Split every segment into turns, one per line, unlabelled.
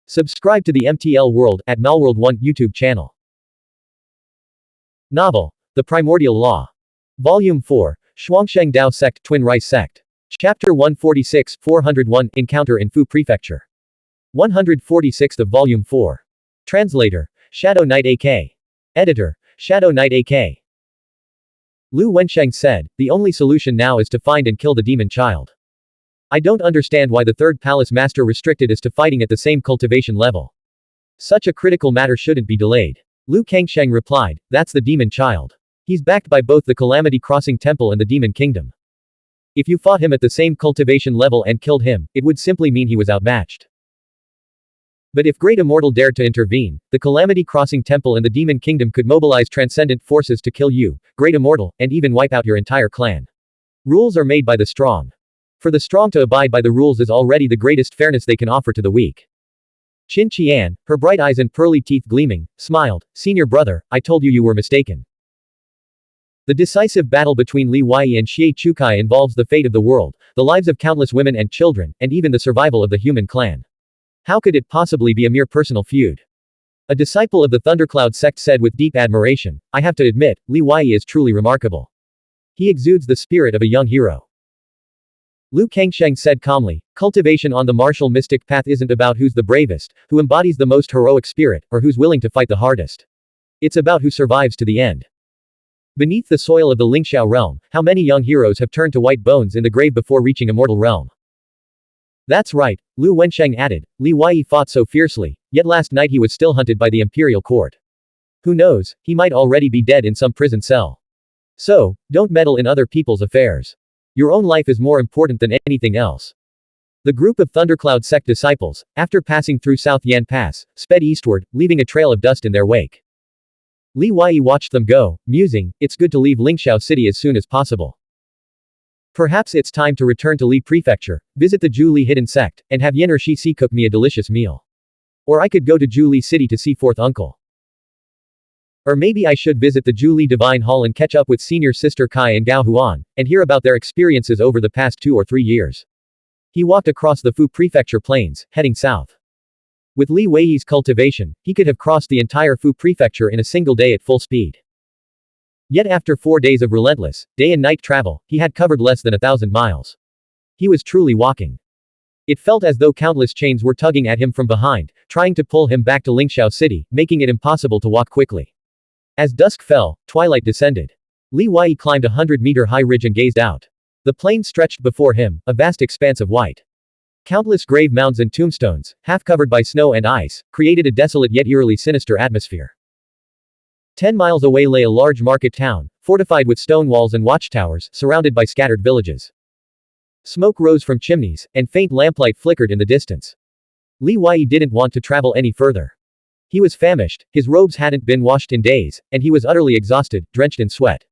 Subscribe to the MTL World at Malworld 1 YouTube channel. Novel, The Primordial Law. Volume 4, Xuansheng Dao Sect Twin Rice Sect. Chapter 146, 401, Encounter in Fu Prefecture. 146th of Volume 4. Translator, Shadow Knight AK. Editor, Shadow Knight AK. Lu Wensheng said, the only solution now is to find and kill the demon child. I don't understand why the third palace master restricted us to fighting at the same cultivation level. Such a critical matter shouldn't be delayed. Lu Kangsheng replied, that's the demon child. He's backed by both the Calamity Crossing Temple and the Demon Kingdom. If you fought him at the same cultivation level and killed him, it would simply mean he was outmatched. But if Great Immortal dared to intervene, the Calamity Crossing Temple and the Demon Kingdom could mobilize transcendent forces to kill you, Great Immortal, and even wipe out your entire clan. Rules are made by the strong. For the strong to abide by the rules is already the greatest fairness they can offer to the weak. Qin Qian, her bright eyes and pearly teeth gleaming, smiled, Senior brother, I told you were mistaken. The decisive battle between Li Wei and Xie Chukai involves the fate of the world, the lives of countless women and children, and even the survival of the human clan. How could it possibly be a mere personal feud? A disciple of the Thundercloud sect said with deep admiration, I have to admit, Li Wei is truly remarkable. He exudes the spirit of a young hero. Lu Kangsheng said calmly, cultivation on the martial mystic path isn't about who's the bravest, who embodies the most heroic spirit, or who's willing to fight the hardest. It's about who survives to the end. Beneath the soil of the Lingxiao realm, how many young heroes have turned to white bones in the grave before reaching immortal realm? That's right, Lu Wensheng added, Li Wei fought so fiercely, yet last night he was still hunted by the imperial court. Who knows, he might already be dead in some prison cell. So, don't meddle in other people's affairs. Your own life is more important than anything else. The group of Thundercloud sect disciples, after passing through South Yan Pass, sped eastward, leaving a trail of dust in their wake. Li Wei watched them go, musing, it's good to leave Lingxiao City as soon as possible. Perhaps it's time to return to Li Prefecture, visit the Zhu Li hidden sect, and have Yin or Shi Si cook me a delicious meal. Or I could go to Zhu Li City to see fourth uncle. Or maybe I should visit the Zhu Li Divine Hall and catch up with senior sister Kai and Gao Huan, and hear about their experiences over the past 2 or 3 years. He walked across the Fu Prefecture plains, heading south. With Li Wei's cultivation, he could have crossed the entire Fu Prefecture in a single day at full speed. Yet after 4 days of relentless, day and night travel, he had covered less than 1,000 miles. He was truly walking. It felt as though countless chains were tugging at him from behind, trying to pull him back to Lingxiao City, making it impossible to walk quickly. As dusk fell, twilight descended. Li Wei climbed a 100-meter-high ridge and gazed out. The plain stretched before him, a vast expanse of white. Countless grave mounds and tombstones, half covered by snow and ice, created a desolate yet eerily sinister atmosphere. 10 miles away lay a large market town, fortified with stone walls and watchtowers, surrounded by scattered villages. Smoke rose from chimneys, and faint lamplight flickered in the distance. Li Wei didn't want to travel any further. He was famished, his robes hadn't been washed in days, and he was utterly exhausted, drenched in sweat.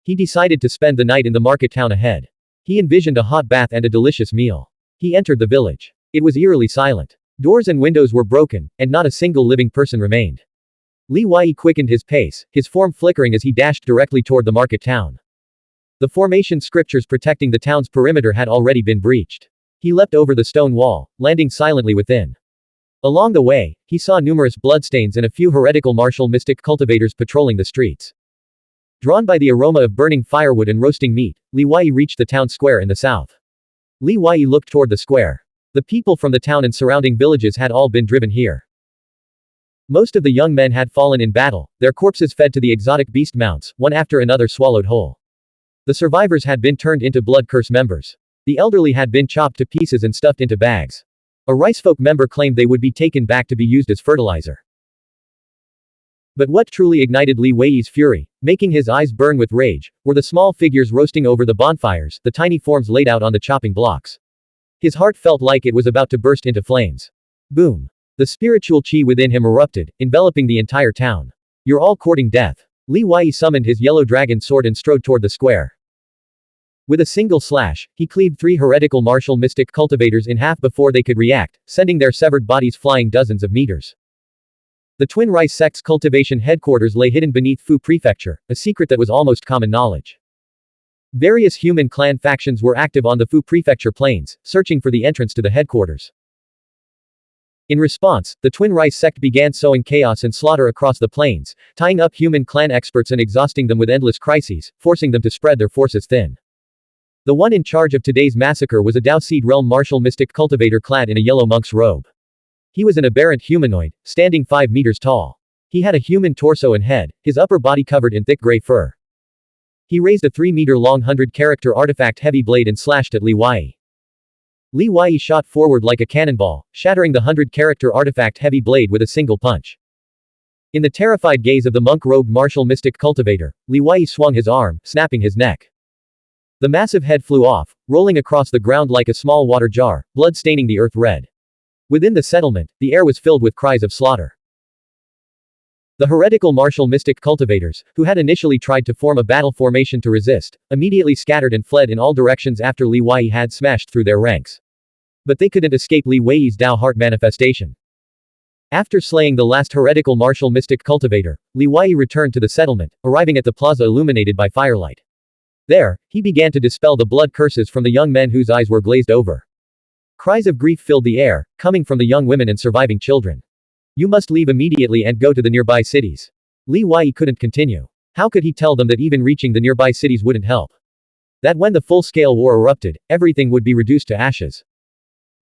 He decided to spend the night in the market town ahead. He envisioned a hot bath and a delicious meal. He entered the village. It was eerily silent. Doors and windows were broken, and not a single living person remained. Li Wei quickened his pace, his form flickering as he dashed directly toward the market town. The formation scriptures protecting the town's perimeter had already been breached. He leapt over the stone wall, landing silently within. Along the way, he saw numerous bloodstains and a few heretical martial mystic cultivators patrolling the streets. Drawn by the aroma of burning firewood and roasting meat, Li Wei reached the town square in the south. Li Wei looked toward the square. The people from the town and surrounding villages had all been driven here. Most of the young men had fallen in battle, their corpses fed to the exotic beast mounts, one after another swallowed whole. The survivors had been turned into blood curse members. The elderly had been chopped to pieces and stuffed into bags. A ricefolk member claimed they would be taken back to be used as fertilizer. But what truly ignited Li Wei's fury, making his eyes burn with rage, were the small figures roasting over the bonfires, the tiny forms laid out on the chopping blocks. His heart felt like it was about to burst into flames. Boom. The spiritual chi within him erupted, enveloping the entire town. You're all courting death. Li Wei summoned his yellow dragon sword and strode toward the square. With a single slash, he cleaved 3 heretical martial mystic cultivators in half before they could react, sending their severed bodies flying dozens of meters. The Twin Rice sect's cultivation headquarters lay hidden beneath Fu Prefecture, a secret that was almost common knowledge. Various human clan factions were active on the Fu Prefecture plains, searching for the entrance to the headquarters. In response, the Twin Rice sect began sowing chaos and slaughter across the plains, tying up human clan experts and exhausting them with endless crises, forcing them to spread their forces thin. The one in charge of today's massacre was a Dao Seed Realm martial mystic cultivator clad in a yellow monk's robe. He was an aberrant humanoid, standing 5 meters tall. He had a human torso and head, his upper body covered in thick gray fur. He raised a 3-meter-long 100-character artifact heavy blade and slashed at Li Wei. Li Wei shot forward like a cannonball, shattering the 100-character artifact heavy blade with a single punch. In the terrified gaze of the monk-robed martial mystic cultivator, Li Wei swung his arm, snapping his neck. The massive head flew off, rolling across the ground like a small water jar, blood staining the earth red. Within the settlement, the air was filled with cries of slaughter. The heretical martial mystic cultivators, who had initially tried to form a battle formation to resist, immediately scattered and fled in all directions after Li Wei had smashed through their ranks. But they couldn't escape Li Wei's Dao Heart manifestation. After slaying the last heretical martial mystic cultivator, Li Wei returned to the settlement, arriving at the plaza illuminated by firelight. There, he began to dispel the blood curses from the young men whose eyes were glazed over. Cries of grief filled the air, coming from the young women and surviving children. You must leave immediately and go to the nearby cities. Li Wei couldn't continue. How could he tell them that even reaching the nearby cities wouldn't help? That when the full-scale war erupted, everything would be reduced to ashes.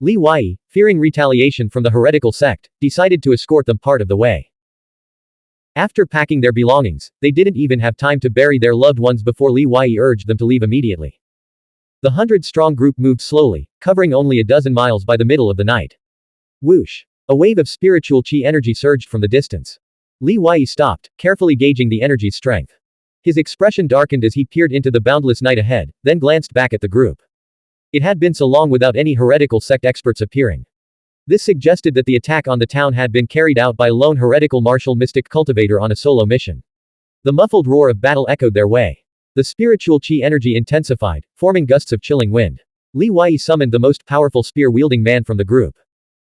Li Wei, fearing retaliation from the heretical sect, decided to escort them part of the way. After packing their belongings, they didn't even have time to bury their loved ones before Li Wei urged them to leave immediately. The 100-strong group moved slowly, covering only a dozen miles by the middle of the night. Whoosh! A wave of spiritual qi energy surged from the distance. Li Wei stopped, carefully gauging the energy's strength. His expression darkened as he peered into the boundless night ahead, then glanced back at the group. It had been so long without any heretical sect experts appearing. This suggested that the attack on the town had been carried out by a lone heretical martial mystic cultivator on a solo mission. The muffled roar of battle echoed their way. The spiritual qi energy intensified, forming gusts of chilling wind. Li Wei summoned the most powerful spear-wielding man from the group.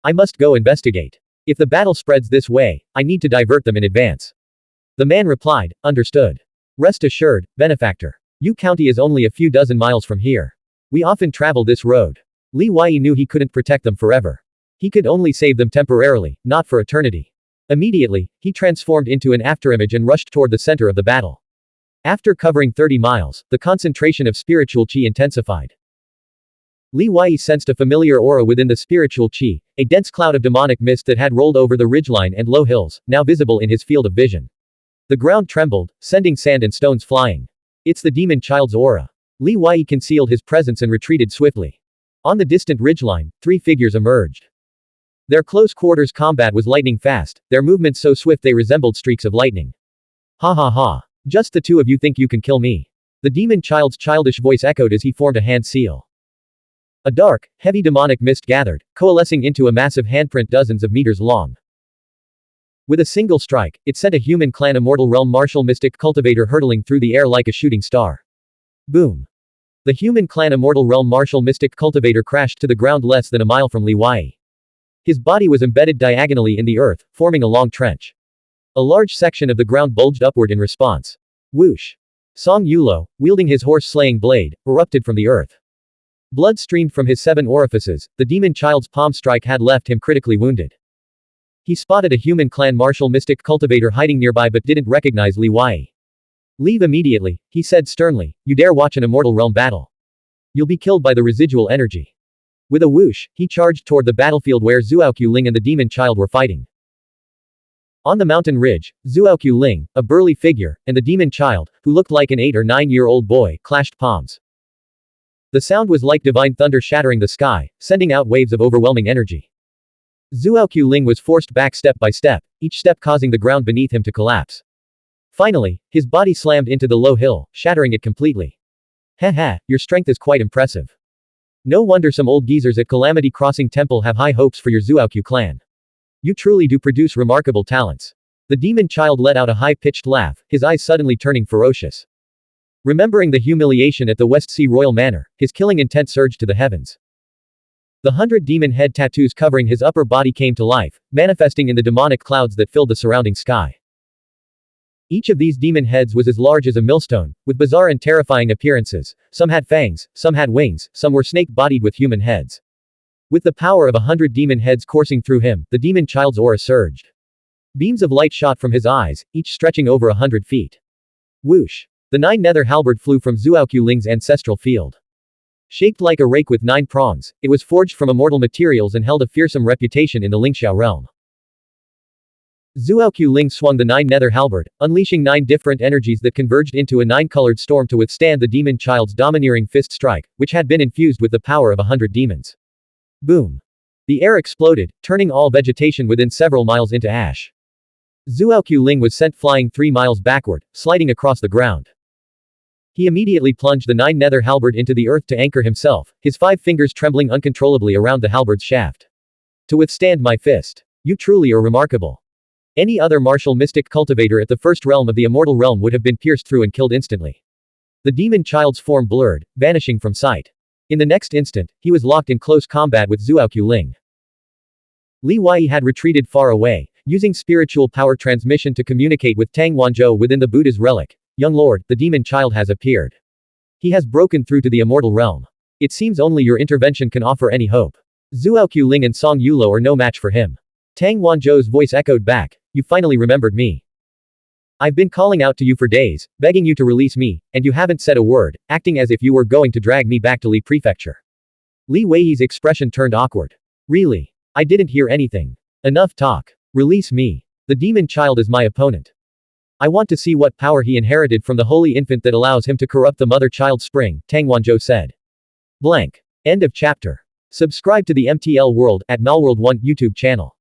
I must go investigate. If the battle spreads this way, I need to divert them in advance. The man replied, understood. Rest assured, benefactor. Yu County is only a few dozen miles from here. We often travel this road. Li Wei knew he couldn't protect them forever. He could only save them temporarily, not for eternity. Immediately, he transformed into an afterimage and rushed toward the center of the battle. After covering 30 miles, the concentration of spiritual qi intensified. Li Wei sensed a familiar aura within the spiritual qi, a dense cloud of demonic mist that had rolled over the ridgeline and low hills, now visible in his field of vision. The ground trembled, sending sand and stones flying. It's the demon child's aura. Li Wei concealed his presence and retreated swiftly. On the distant ridgeline, 3 figures emerged. Their close-quarters combat was lightning fast, their movements so swift they resembled streaks of lightning. Ha ha ha. Just the 2 of you think you can kill me. The demon child's childish voice echoed as he formed a hand seal. A dark, heavy demonic mist gathered, coalescing into a massive handprint dozens of meters long. With a single strike, it sent a human clan immortal realm martial mystic cultivator hurtling through the air like a shooting star. Boom. The human clan immortal realm martial mystic cultivator crashed to the ground less than a mile from Li Wei. His body was embedded diagonally in the earth, forming a long trench. A large section of the ground bulged upward in response. Whoosh! Song Yulo, wielding his horse-slaying blade, erupted from the earth. Blood streamed from his 7 orifices, the demon child's palm strike had left him critically wounded. He spotted a human clan martial mystic cultivator hiding nearby but didn't recognize Li Wei. Leave immediately, he said sternly, you dare watch an immortal realm battle. You'll be killed by the residual energy. With a whoosh, he charged toward the battlefield where Xuanhuan Ling and the demon child were fighting. On the mountain ridge, Xuanhuan Ling, a burly figure, and the demon child, who looked like an 8 or 9-year-old boy, clashed palms. The sound was like divine thunder shattering the sky, sending out waves of overwhelming energy. Xuanhuan Ling was forced back step by step, each step causing the ground beneath him to collapse. Finally, his body slammed into the low hill, shattering it completely. Heh, your strength is quite impressive. No wonder some old geezers at Calamity Crossing Temple have high hopes for your Xuanhuan clan. You truly do produce remarkable talents. The demon child let out a high-pitched laugh, his eyes suddenly turning ferocious. Remembering the humiliation at the West Sea Royal Manor, his killing intent surged to the heavens. The 100 demon head tattoos covering his upper body came to life, manifesting in the demonic clouds that filled the surrounding sky. Each of these demon heads was as large as a millstone, with bizarre and terrifying appearances. Some had fangs, some had wings, some were snake-bodied with human heads. With the power of 100 demon heads coursing through him, the demon child's aura surged. Beams of light shot from his eyes, each stretching over 100 feet. Whoosh! The 9 nether halberd flew from Zhuoqiu Ling's ancestral field. Shaped like a rake with 9 prongs, it was forged from immortal materials and held a fearsome reputation in the Lingxiao realm. Zhuoqiu Ling swung the 9 nether halberd, unleashing 9 different energies that converged into a 9-colored storm to withstand the demon child's domineering fist strike, which had been infused with the power of 100 demons. Boom! The air exploded, turning all vegetation within several miles into ash. Zhuoqiu Ling was sent flying 3 miles backward, sliding across the ground. He immediately plunged the 9 nether halberd into the earth to anchor himself, his 5 fingers trembling uncontrollably around the halberd's shaft. To withstand my fist. You truly are remarkable. Any other martial mystic cultivator at the first realm of the immortal realm would have been pierced through and killed instantly. The demon child's form blurred, vanishing from sight. In the next instant, he was locked in close combat with Zhuoqiu Ling. Li Wei had retreated far away, using spiritual power transmission to communicate with Tang Wanzhou within the Buddha's relic. Young lord, the demon child has appeared. He has broken through to the immortal realm. It seems only your intervention can offer any hope. Zhuoqiu Ling and Song Yulo are no match for him. Tang Wanzhou's voice echoed back. You finally remembered me. I've been calling out to you for days, begging you to release me, and you haven't said a word, acting as if you were going to drag me back to Li Prefecture. Li Wei's expression turned awkward. Really? I didn't hear anything. Enough talk. Release me. The demon child is my opponent. I want to see what power he inherited from the holy infant that allows him to corrupt the mother-child spring, Tang Wanzhou said. Blank. End of chapter. Subscribe to the MTL World at Malworld 1 YouTube channel.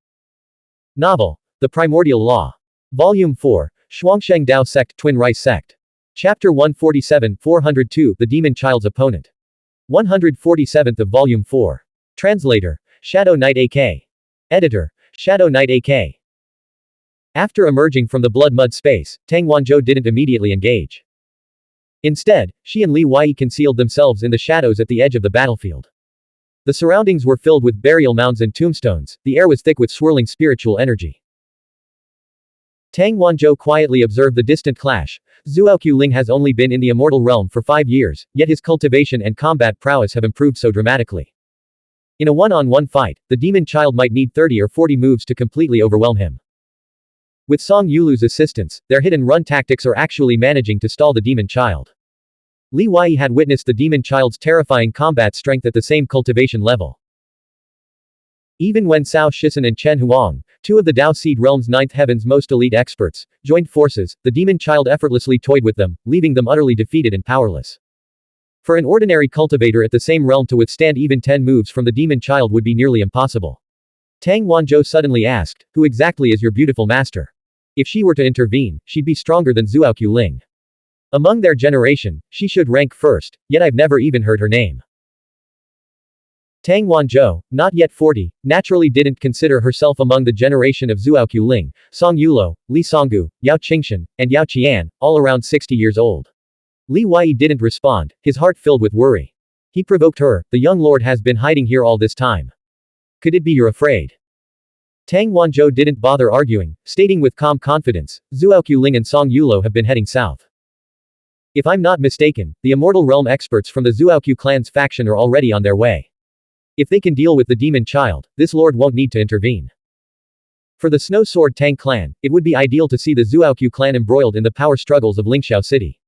Novel. The Primordial Law. Volume 4, Xuanhuan Dao Sect Twin Rice Sect. Chapter 147 402 The Demon Child's Opponent. 147th of Volume 4. Translator, Shadow Knight AK. Editor, Shadow Knight AK. After emerging from the blood mud space, Tang Wanzhou didn't immediately engage. Instead, she and Li Wei concealed themselves in the shadows at the edge of the battlefield. The surroundings were filled with burial mounds and tombstones, the air was thick with swirling spiritual energy. Tang Wanzhou quietly observed the distant clash. Zhuoqiu Ling has only been in the immortal realm for 5 years, yet his cultivation and combat prowess have improved so dramatically. In a one-on-one fight, the demon child might need 30 or 40 moves to completely overwhelm him. With Song Yulu's assistance, their hit-and-run tactics are actually managing to stall the demon child. Li Wei had witnessed the demon child's terrifying combat strength at the same cultivation level. Even when Cao Shisen and Chen Huang, 2 of the Dao Seed Realm's 9th Heaven's most elite experts, joined forces, the demon child effortlessly toyed with them, leaving them utterly defeated and powerless. For an ordinary cultivator at the same realm to withstand even 10 moves from the demon child would be nearly impossible. Tang Wanzhou suddenly asked, who exactly is your beautiful master? If she were to intervene, she'd be stronger than Zhuoqiu Ling. Among their generation, she should rank first, yet I've never even heard her name. Tang Wanzhou, not yet 40, naturally didn't consider herself among the generation of Zhuoqiu Ling, Song Yulo, Li Songgu, Yao Qingshan, and Yao Qian, all around 60 years old. Li Wei didn't respond, his heart filled with worry. He provoked her, the young lord has been hiding here all this time. Could it be you're afraid? Tang Wanzhou didn't bother arguing, stating with calm confidence, Zhuoqiu Ling and Song Yulo have been heading south. If I'm not mistaken, the Immortal Realm experts from the Zhuoqiu clan's faction are already on their way. If they can deal with the demon child, this lord won't need to intervene. For the Snow Sword Tang clan, it would be ideal to see the Zhuoqiu clan embroiled in the power struggles of Lingxiao City.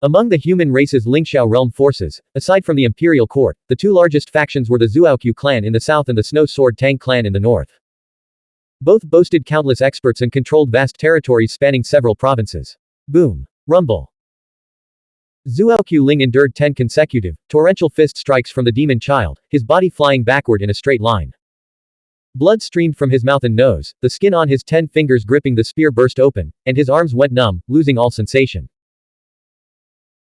Among the human race's Lingxiao realm forces, aside from the imperial court, the 2 largest factions were the Zhuoqiu clan in the south and the Snow Sword Tang clan in the north. Both boasted countless experts and controlled vast territories spanning several provinces. Boom. Rumble. Zhuoqiu Ling endured 10 consecutive, torrential fist strikes from the demon child, his body flying backward in a straight line. Blood streamed from his mouth and nose, the skin on his 10 fingers gripping the spear burst open, and his arms went numb, losing all sensation.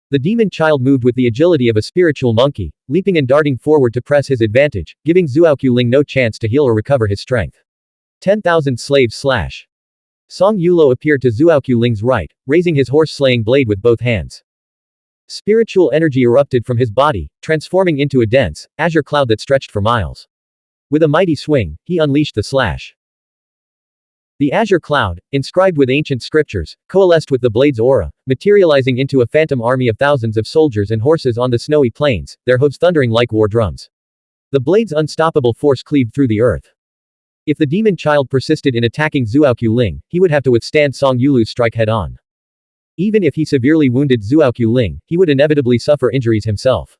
The demon child moved with the agility of a spiritual monkey, leaping and darting forward to press his advantage, giving Zhuoqiu Ling no chance to heal or recover his strength. 10,000 slaves slash. Song Yulo appeared to Zhuoqiu Ling's right, raising his horse-slaying blade with both hands. Spiritual energy erupted from his body, transforming into a dense, azure cloud that stretched for miles. With a mighty swing, he unleashed the slash. The azure cloud, inscribed with ancient scriptures, coalesced with the blade's aura, materializing into a phantom army of thousands of soldiers and horses on the snowy plains, their hooves thundering like war drums. The blade's unstoppable force cleaved through the earth. If the demon child persisted in attacking Zhuoqiu Ling, he would have to withstand Song Yulu's strike head-on. Even if he severely wounded Zhuoqiu Ling, he would inevitably suffer injuries himself.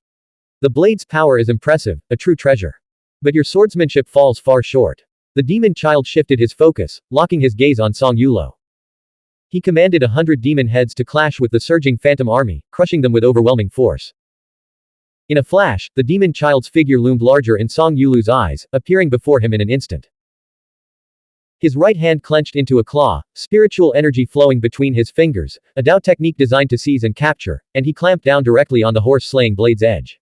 The blade's power is impressive, a true treasure. But your swordsmanship falls far short. The demon child shifted his focus, locking his gaze on Song Yulo. He commanded 100 demon heads to clash with the surging phantom army, crushing them with overwhelming force. In a flash, the demon child's figure loomed larger in Song Yulu's eyes, appearing before him in an instant. His right hand clenched into a claw, spiritual energy flowing between his fingers, a Dao technique designed to seize and capture, and he clamped down directly on the horse-slaying blade's edge.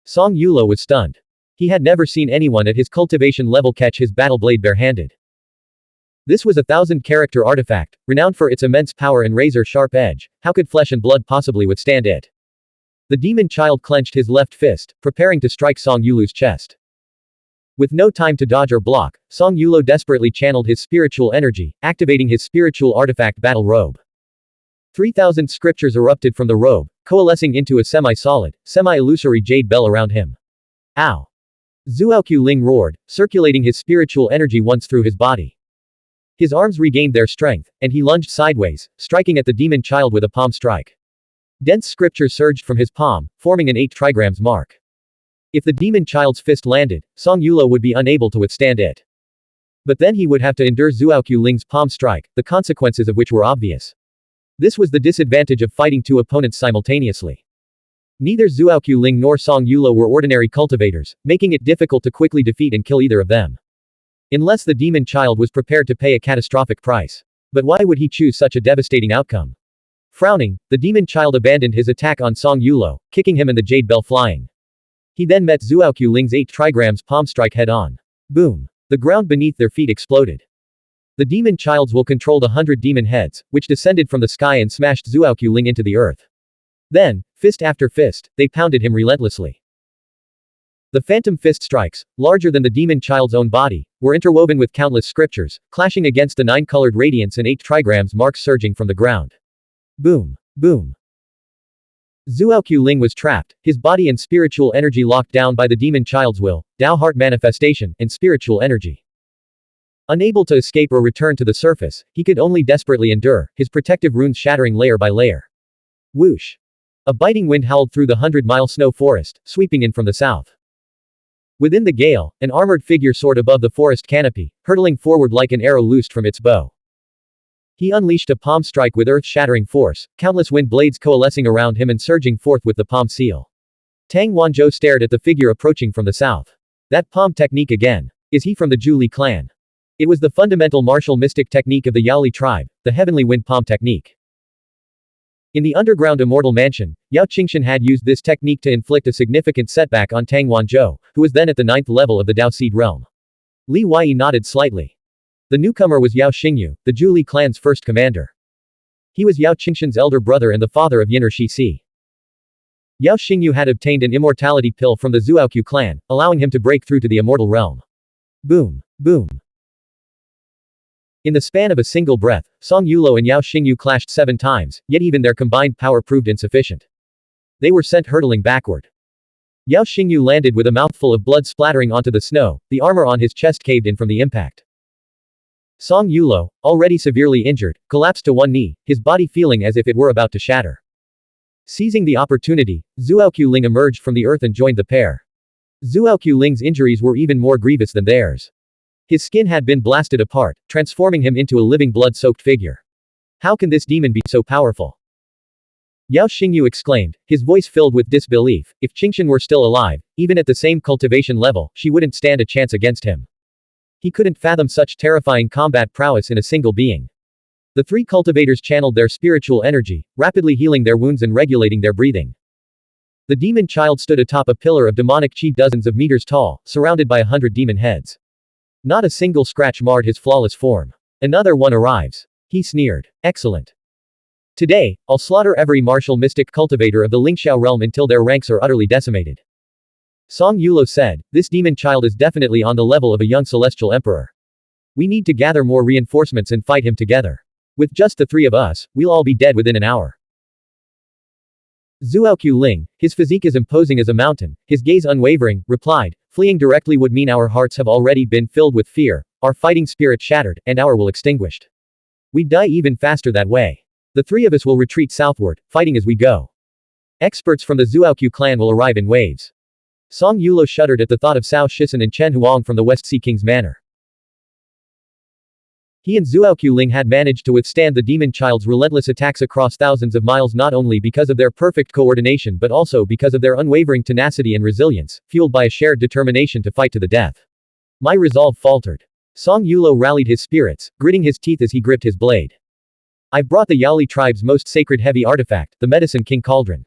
Song Yulo was stunned. He had never seen anyone at his cultivation level catch his battle blade barehanded. This was a 1,000-character artifact, renowned for its immense power and razor-sharp edge. How could flesh and blood possibly withstand it? The demon child clenched his left fist, preparing to strike Song Yulu's chest. With no time to dodge or block, Song Yulo desperately channeled his spiritual energy, activating his spiritual artifact battle robe. 3,000 scriptures erupted from the robe, coalescing into a semi-solid, semi-illusory jade bell around him. Ow! Zhuoqiu Ling roared, circulating his spiritual energy once through his body. His arms regained their strength, and he lunged sideways, striking at the demon child with a palm strike. Dense scripture surged from his palm, forming an 8 trigrams mark. If the demon child's fist landed, Song Yulo would be unable to withstand it. But then he would have to endure Zhuoqiu Ling's palm strike, the consequences of which were obvious. This was the disadvantage of fighting 2 opponents simultaneously. Neither Zhuoqiu Ling nor Song Yulo were ordinary cultivators, making it difficult to quickly defeat and kill either of them. Unless the demon child was prepared to pay a catastrophic price. But why would he choose such a devastating outcome? Frowning, the demon child abandoned his attack on Song Yulo, kicking him and the jade bell flying. He then met Zhuoqiu Ling's 8 trigrams palm strike head-on. Boom! The ground beneath their feet exploded. The demon childs will controlled 100 demon heads, which descended from the sky and smashed Zhuoqiu Ling into the earth. Then, fist after fist, they pounded him relentlessly. The phantom fist strikes, larger than the demon child's own body, were interwoven with countless scriptures, clashing against the 9-colored radiance and 8 trigrams marks surging from the ground. Boom! Boom! Zhuoqiu Ling was trapped, his body and spiritual energy locked down by the demon child's will, Dao heart manifestation, and spiritual energy. Unable to escape or return to the surface, he could only desperately endure, his protective runes shattering layer by layer. Whoosh! A biting wind howled through the 100-mile snow forest, sweeping in from the south. Within the gale, an armored figure soared above the forest canopy, hurtling forward like an arrow loosed from its bow. He unleashed a palm strike with earth-shattering force, countless wind blades coalescing around him and surging forth with the palm seal. Tang Wanzhou stared at the figure approaching from the south. That palm technique again. Is he from the Zhu Li clan? It was the fundamental martial mystic technique of the Yao Li tribe, the heavenly wind palm technique. In the underground immortal mansion, Yao Qingshan had used this technique to inflict a significant setback on Tang Wanzhou, who was then at the 9th level of the Dao Seed realm. Li Wei nodded slightly. The newcomer was Yao Xingyu, the Zhu Li clan's first commander. He was Yao Qingshan's elder brother and the father of Yin'er Shi. Yao Xingyu had obtained an immortality pill from the Zhuoqiu clan, allowing him to break through to the immortal realm. Boom! Boom! In the span of a single breath, Song Yulo and Yao Xingyu clashed 7 times, yet even their combined power proved insufficient. They were sent hurtling backward. Yao Xingyu landed with a mouthful of blood splattering onto the snow, the armor on his chest caved in from the impact. Song Yulo, already severely injured, collapsed to one knee, his body feeling as if it were about to shatter. Seizing the opportunity, Zhuoqiu Ling emerged from the earth and joined the pair. Zhuoqiu Ling's injuries were even more grievous than theirs. His skin had been blasted apart, transforming him into a living blood-soaked figure. How can this demon be so powerful? Yao Xingyu exclaimed, his voice filled with disbelief. If Qingshan were still alive, even at the same cultivation level, she wouldn't stand a chance against him. He couldn't fathom such terrifying combat prowess in a single being. The 3 cultivators channeled their spiritual energy, rapidly healing their wounds and regulating their breathing. The demon child stood atop a pillar of demonic chi dozens of meters tall, surrounded by 100 demon heads. Not a single scratch marred his flawless form. Another one arrives. He sneered. Excellent. Today, I'll slaughter every martial mystic cultivator of the Lingxiao realm until their ranks are utterly decimated. Song Yulo said, this demon child is definitely on the level of a young celestial emperor. We need to gather more reinforcements and fight him together. With just the 3 of us, we'll all be dead within an hour. Zhuoqiu Ling, his physique as imposing as a mountain, his gaze unwavering, replied, Fleeing directly would mean our hearts have already been filled with fear, our fighting spirit shattered, and our will extinguished. We'd die even faster that way. The three of us will retreat southward, fighting as we go. Experts from the Zhuoqiu clan will arrive in waves. Song Yulo shuddered at the thought of Cao Shisan and Chen Huang from the West Sea King's manor. He and Zhuoqiu Ling had managed to withstand the demon child's relentless attacks across thousands of miles not only because of their perfect coordination but also because of their unwavering tenacity and resilience, fueled by a shared determination to fight to the death. My resolve faltered. Song Yulo rallied his spirits, gritting his teeth as he gripped his blade. I've brought the Yaoli tribe's most sacred heavy artifact, the Medicine King Cauldron.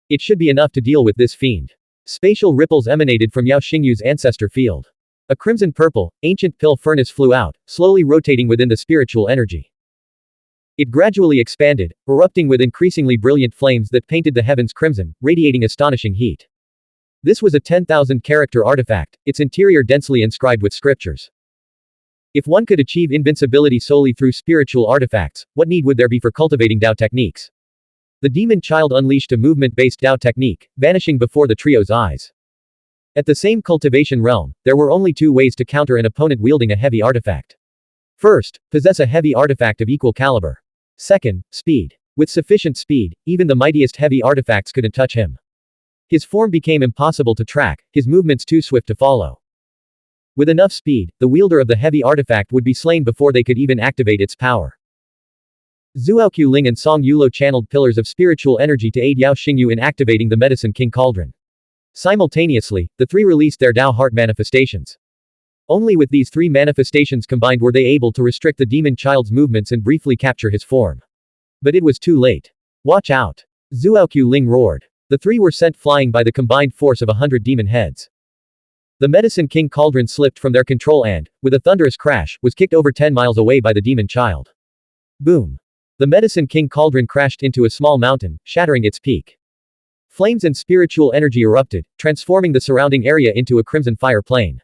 It should be enough to deal with this fiend. Spatial ripples emanated from Yao Xingyu's ancestor field. A crimson-purple, ancient pill furnace flew out, slowly rotating within the spiritual energy. It gradually expanded, erupting with increasingly brilliant flames that painted the heavens crimson, radiating astonishing heat. This was a 10,000-character artifact, its interior densely inscribed with scriptures. If one could achieve invincibility solely through spiritual artifacts, what need would there be for cultivating Dao techniques? The demon child unleashed a movement-based Dao technique, vanishing before the trio's eyes. At the same cultivation realm, there were only two ways to counter an opponent wielding a heavy artifact. First, possess a heavy artifact of equal caliber. Second, speed. With sufficient speed, even the mightiest heavy artifacts couldn't touch him. His form became impossible to track, his movements too swift to follow. With enough speed, the wielder of the heavy artifact would be slain before they could even activate its power. Zhuoqiu Ling and Song Yulo channeled pillars of spiritual energy to aid Yao Xingyu in activating the Medicine King Cauldron. Simultaneously, the three released their Dao heart manifestations. Only with these three manifestations combined were they able to restrict the demon child's movements and briefly capture his form. But it was too late. Watch out! Zhuoqiu Ling roared. The three were sent flying by the combined force of 100 demon heads. The Medicine King Cauldron slipped from their control and, with a thunderous crash, was kicked over 10 miles away by the demon child. Boom! The Medicine King Cauldron crashed into a small mountain, shattering its peak. Flames and spiritual energy erupted, transforming the surrounding area into a crimson fire plain.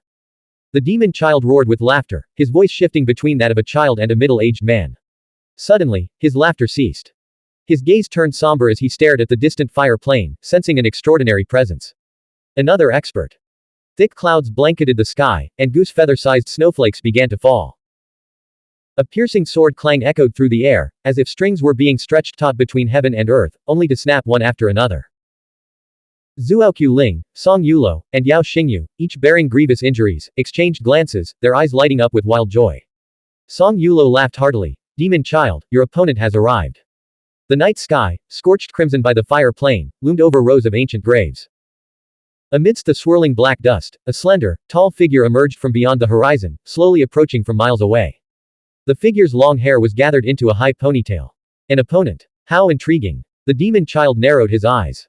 The demon child roared with laughter, his voice shifting between that of a child and a middle-aged man. Suddenly, his laughter ceased. His gaze turned somber as he stared at the distant fire plain, sensing an extraordinary presence. Another expert. Thick clouds blanketed the sky, and goose feather-sized snowflakes began to fall. A piercing sword clang echoed through the air, as if strings were being stretched taut between heaven and earth, only to snap one after another. Zhuoqiu Ling, Song Yulo, and Yao Xingyu, each bearing grievous injuries, exchanged glances, their eyes lighting up with wild joy. Song Yulo laughed heartily. Demon child, your opponent has arrived. The night sky, scorched crimson by the fire plain, loomed over rows of ancient graves. Amidst the swirling black dust, a slender, tall figure emerged from beyond the horizon, slowly approaching from miles away. The figure's long hair was gathered into a high ponytail. An opponent. How intriguing. The demon child narrowed his eyes.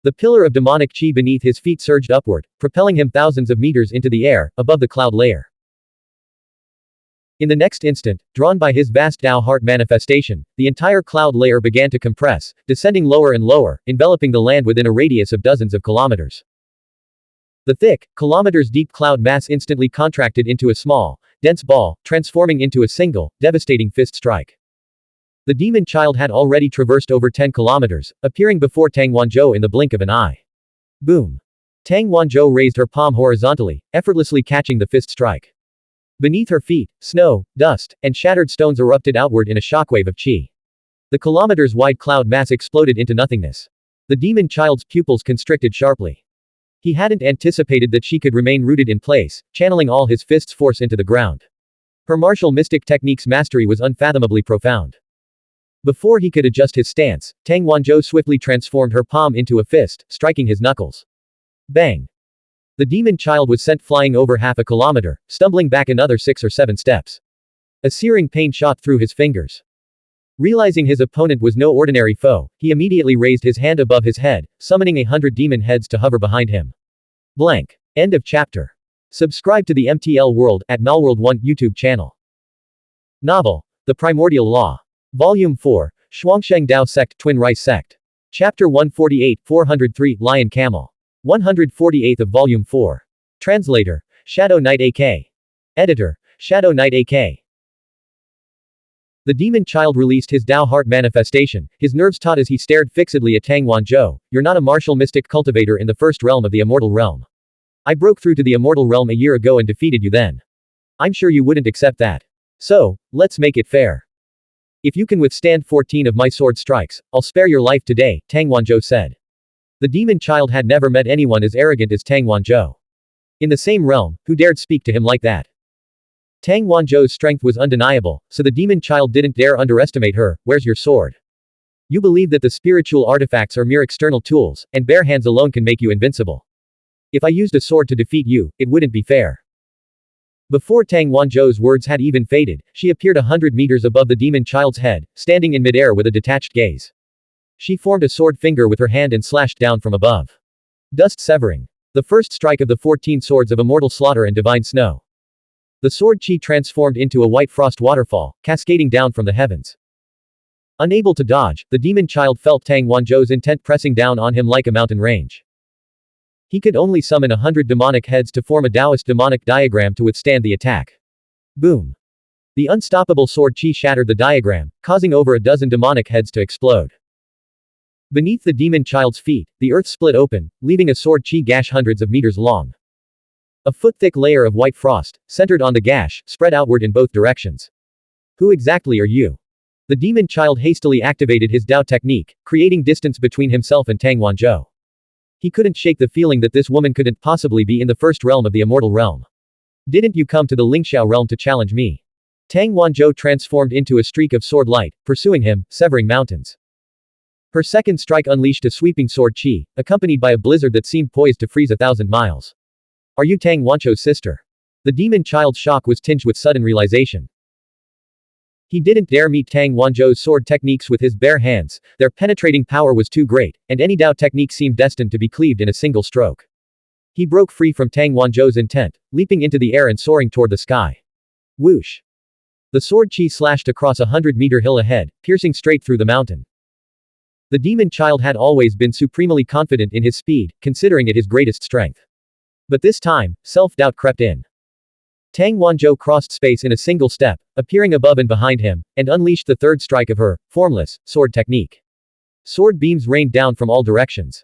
The pillar of demonic chi beneath his feet surged upward, propelling him thousands of meters into the air, above the cloud layer. In the next instant, drawn by his vast Dao heart manifestation, the entire cloud layer began to compress, descending lower and lower, enveloping the land within a radius of dozens of kilometers. The thick, kilometers-deep cloud mass instantly contracted into a small, dense ball, transforming into a single, devastating fist strike. The demon child had already traversed over 10 kilometers, appearing before Tang Wanzhou in the blink of an eye. Boom! Tang Wanzhou raised her palm horizontally, effortlessly catching the fist strike. Beneath her feet, snow, dust, and shattered stones erupted outward in a shockwave of qi. The kilometers-wide cloud mass exploded into nothingness. The demon child's pupils constricted sharply. He hadn't anticipated that she could remain rooted in place, channeling all his fist's force into the ground. Her martial mystic technique's mastery was unfathomably profound. Before he could adjust his stance, Tang Wanzhou swiftly transformed her palm into a fist, striking his knuckles. Bang! The demon child was sent flying over half a kilometer, stumbling back another 6 or 7 steps. A searing pain shot through his fingers. Realizing his opponent was no ordinary foe, he immediately raised his hand above his head, summoning 100 demon heads to hover behind him. Blank. End of chapter. Subscribe to the MTL World at Malworld 1 YouTube channel. Novel. The Primordial Law. Volume 4, Xuansheng Dao Sect Twin Rice Sect. Chapter 148 403 Lion Camel. 148th of Volume 4. Translator, Shadow Knight AK. Editor, Shadow Knight AK. The demon child released his Dao heart manifestation, his nerves taut as he stared fixedly at Tang Wanzhou. You're not a martial mystic cultivator in the first realm of the immortal realm. I broke through to the immortal realm a year ago and defeated you then. I'm sure you wouldn't accept that. So, let's make it fair. If you can withstand 14 of my sword strikes, I'll spare your life today, Tang Wanzhou said. The demon child had never met anyone as arrogant as Tang Wanzhou. In the same realm, who dared speak to him like that? Tang Wanzhou's strength was undeniable, so the demon child didn't dare underestimate her. Where's your sword? You believe that the spiritual artifacts are mere external tools, and bare hands alone can make you invincible. If I used a sword to defeat you, it wouldn't be fair. Before Tang Wanzhou's words had even faded, she appeared 100 meters above the demon child's head, standing in midair with a detached gaze. She formed a sword finger with her hand and slashed down from above. Dust severing. The first strike of the 14 swords of immortal slaughter and divine snow. The sword chi transformed into a white frost waterfall, cascading down from the heavens. Unable to dodge, the demon child felt Tang Wanzhou's intent pressing down on him like a mountain range. He could only summon 100 demonic heads to form a Taoist demonic diagram to withstand the attack. Boom. The unstoppable sword chi shattered the diagram, causing over a dozen demonic heads to explode. Beneath the demon child's feet, the earth split open, leaving a sword chi gash hundreds of meters long. A foot-thick layer of white frost, centered on the gash, spread outward in both directions. Who exactly are you? The demon child hastily activated his Dao technique, creating distance between himself and Tang Wanzhou. He couldn't shake the feeling that this woman couldn't possibly be in the first realm of the immortal realm. Didn't you come to the Lingxiao realm to challenge me? Tang Wanzhou transformed into a streak of sword light, pursuing him, severing mountains. Her second strike unleashed a sweeping sword chi, accompanied by a blizzard that seemed poised to freeze 1,000 miles. Are you Tang Wanzhou's sister? The demon child's shock was tinged with sudden realization. He didn't dare meet Tang Wanzhou's sword techniques with his bare hands, their penetrating power was too great, and any Dao technique seemed destined to be cleaved in a single stroke. He broke free from Tang Wanzhou's intent, leaping into the air and soaring toward the sky. Whoosh! The sword chi slashed across a 100-meter hill ahead, piercing straight through the mountain. The demon child had always been supremely confident in his speed, considering it his greatest strength. But this time, self-doubt crept in. Tang Wanzhou crossed space in a single step, appearing above and behind him, and unleashed the third strike of her, formless, sword technique. Sword beams rained down from all directions.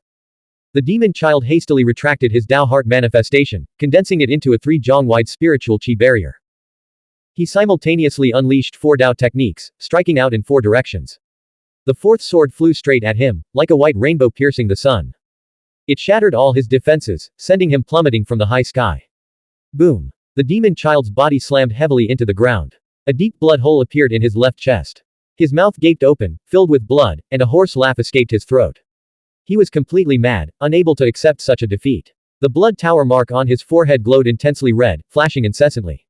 The demon child hastily retracted his Dao heart manifestation, condensing it into a 3-zhong-wide spiritual chi barrier. He simultaneously unleashed 4 Dao techniques, striking out in 4 directions. The fourth sword flew straight at him, like a white rainbow piercing the sun. It shattered all his defenses, sending him plummeting from the high sky. Boom. The demon child's body slammed heavily into the ground. A deep blood hole appeared in his left chest. His mouth gaped open, filled with blood, and a hoarse laugh escaped his throat. He was completely mad, unable to accept such a defeat. The blood tower mark on his forehead glowed intensely red, flashing incessantly.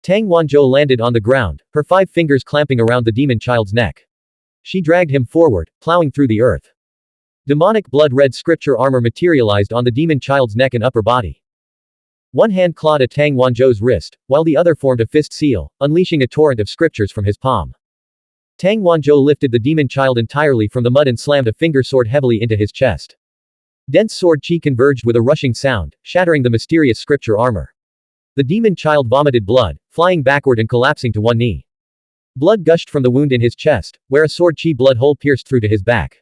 Tang Wanzhou landed on the ground, her 5 fingers clamping around the demon child's neck. She dragged him forward, plowing through the earth. Demonic blood-red scripture armor materialized on the demon child's neck and upper body. One hand clawed at Tang Wanzhou's wrist, while the other formed a fist seal, unleashing a torrent of scriptures from his palm. Tang Wanzhou lifted the demon child entirely from the mud and slammed a finger sword heavily into his chest. Dense sword chi converged with a rushing sound, shattering the mysterious scripture armor. The demon child vomited blood, flying backward and collapsing to one knee. Blood gushed from the wound in his chest, where a sword chi blood hole pierced through to his back.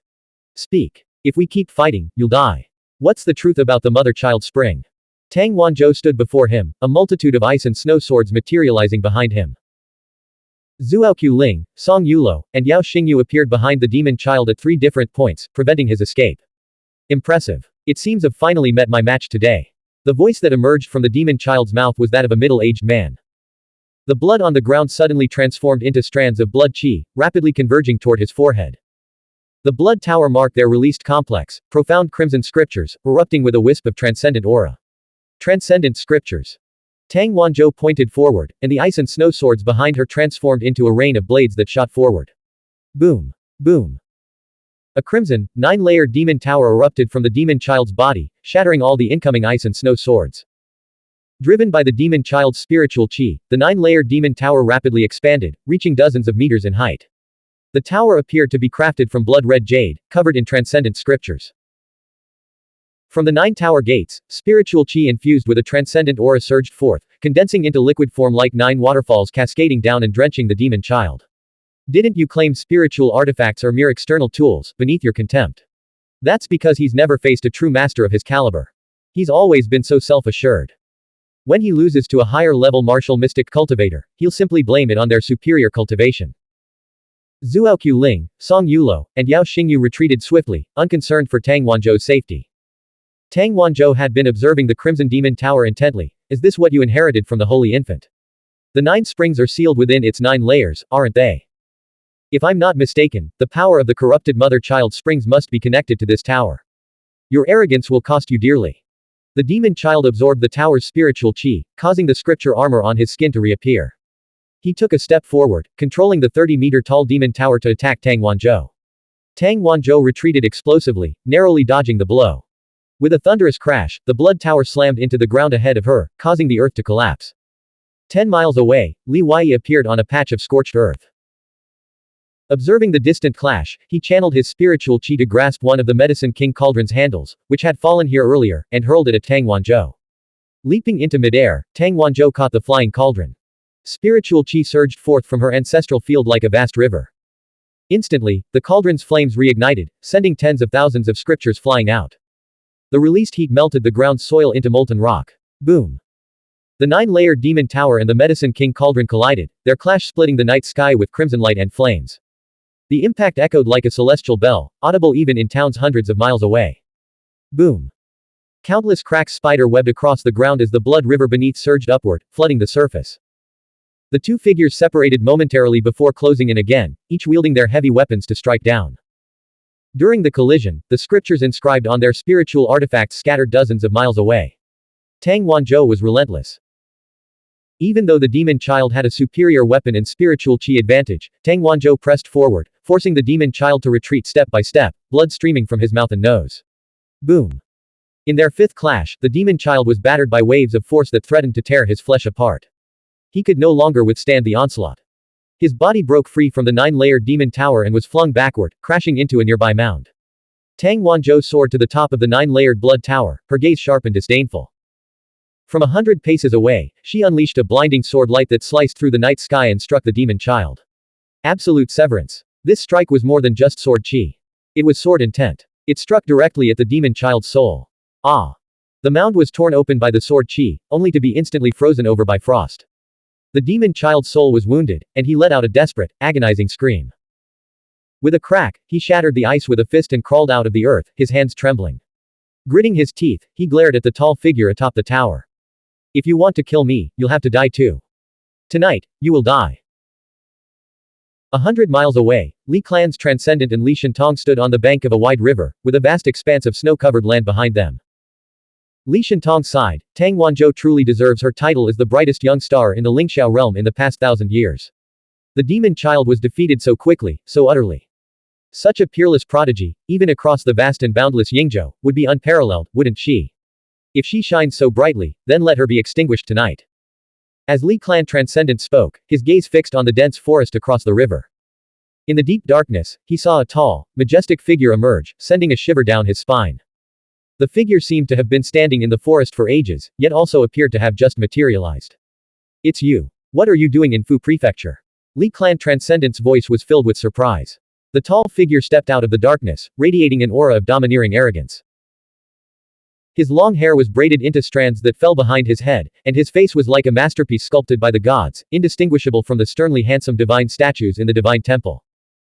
Speak. If we keep fighting, you'll die. What's the truth about the mother-child spring? Tang Wanzhou stood before him, a multitude of ice and snow swords materializing behind him. Zhuoqiu Ling, Song Yulo, and Yao Xingyu appeared behind the demon child at 3 different points, preventing his escape. Impressive. It seems I've finally met my match today. The voice that emerged from the demon child's mouth was that of a middle-aged man. The blood on the ground suddenly transformed into strands of blood chi, rapidly converging toward his forehead. The blood tower marked there released complex, profound crimson scriptures, erupting with a wisp of transcendent aura. Transcendent scriptures. Tang Wanzhou pointed forward, and the ice and snow swords behind her transformed into a rain of blades that shot forward. Boom. Boom. A crimson, 9-layered demon tower erupted from the demon child's body, shattering all the incoming ice and snow swords. Driven by the demon child's spiritual chi, the 9-layered demon tower rapidly expanded, reaching dozens of meters in height. The tower appeared to be crafted from blood-red jade, covered in transcendent scriptures. From the 9 tower gates, spiritual chi infused with a transcendent aura surged forth, condensing into liquid form like 9 waterfalls cascading down and drenching the demon child. Didn't you claim spiritual artifacts are mere external tools, beneath your contempt? That's because he's never faced a true master of his caliber. He's always been so self-assured. When he loses to a higher-level martial mystic cultivator, he'll simply blame it on their superior cultivation. Zhuoqiu Ling, Song Yulo, and Yao Xingyu retreated swiftly, unconcerned for Tang Wanzhou's safety. Tang Wanzhou had been observing the Crimson Demon Tower intently. Is this what you inherited from the Holy Infant? The 9 springs are sealed within its 9 layers, aren't they? If I'm not mistaken, the power of the corrupted mother-child springs must be connected to this tower. Your arrogance will cost you dearly. The demon child absorbed the tower's spiritual qi, causing the scripture armor on his skin to reappear. He took a step forward, controlling the 30-meter-tall demon tower to attack Tang Wanzhou. Tang Wanzhou retreated explosively, narrowly dodging the blow. With a thunderous crash, the blood tower slammed into the ground ahead of her, causing the earth to collapse. 10 miles away, Li Wei appeared on a patch of scorched earth. Observing the distant clash, he channeled his spiritual qi to grasp one of the Medicine King Cauldron's handles, which had fallen here earlier, and hurled it at Tang Wanzhou. Leaping into midair, Tang Wanzhou caught the flying cauldron. Spiritual qi surged forth from her ancestral field like a vast river. Instantly, the cauldron's flames reignited, sending tens of thousands of scriptures flying out. The released heat melted the ground's soil into molten rock. Boom! The 9-layered demon tower and the Medicine King Cauldron collided, their clash splitting the night sky with crimson light and flames. The impact echoed like a celestial bell, audible even in towns hundreds of miles away. Boom! Countless cracks spider-webbed across the ground as the blood river beneath surged upward, flooding the surface. The 2 figures separated momentarily before closing in again, each wielding their heavy weapons to strike down. During the collision, the scriptures inscribed on their spiritual artifacts scattered dozens of miles away. Tang Wanzhou was relentless. Even though the demon child had a superior weapon and spiritual qi advantage, Tang Wanzhou pressed forward, forcing the demon child to retreat step by step, blood streaming from his mouth and nose. Boom! In their 5th clash, the demon child was battered by waves of force that threatened to tear his flesh apart. He could no longer withstand the onslaught. His body broke free from the 9-layered demon tower and was flung backward, crashing into a nearby mound. Tang Wanzhou soared to the top of the 9-layered blood tower, her gaze sharp and disdainful. From 100 paces away, she unleashed a blinding sword light that sliced through the night sky and struck the demon child. Absolute severance. This strike was more than just sword qi. It was sword intent. It struck directly at the demon child's soul. Ah! The mound was torn open by the sword qi, only to be instantly frozen over by frost. The demon child's soul was wounded, and he let out a desperate, agonizing scream. With a crack, he shattered the ice with a fist and crawled out of the earth, his hands trembling. Gritting his teeth, he glared at the tall figure atop the tower. If you want to kill me, you'll have to die too. Tonight, you will die. 100 miles away, Li Clan's Transcendent and Li Shentong stood on the bank of a wide river, with a vast expanse of snow-covered land behind them. Li Shentong sighed. Tang Wanzhou truly deserves her title as the brightest young star in the Lingxiao realm in the past 1,000 years. The demon child was defeated so quickly, so utterly. Such a peerless prodigy, even across the vast and boundless Yingzhou, would be unparalleled, wouldn't she? If she shines so brightly, then let her be extinguished tonight. As Li Clan Transcendent spoke, his gaze fixed on the dense forest across the river. In the deep darkness, he saw a tall, majestic figure emerge, sending a shiver down his spine. The figure seemed to have been standing in the forest for ages, yet also appeared to have just materialized. It's you. What are you doing in Fu Prefecture? Li Clan Transcendent's voice was filled with surprise. The tall figure stepped out of the darkness, radiating an aura of domineering arrogance. His long hair was braided into strands that fell behind his head, and his face was like a masterpiece sculpted by the gods, indistinguishable from the sternly handsome divine statues in the divine temple.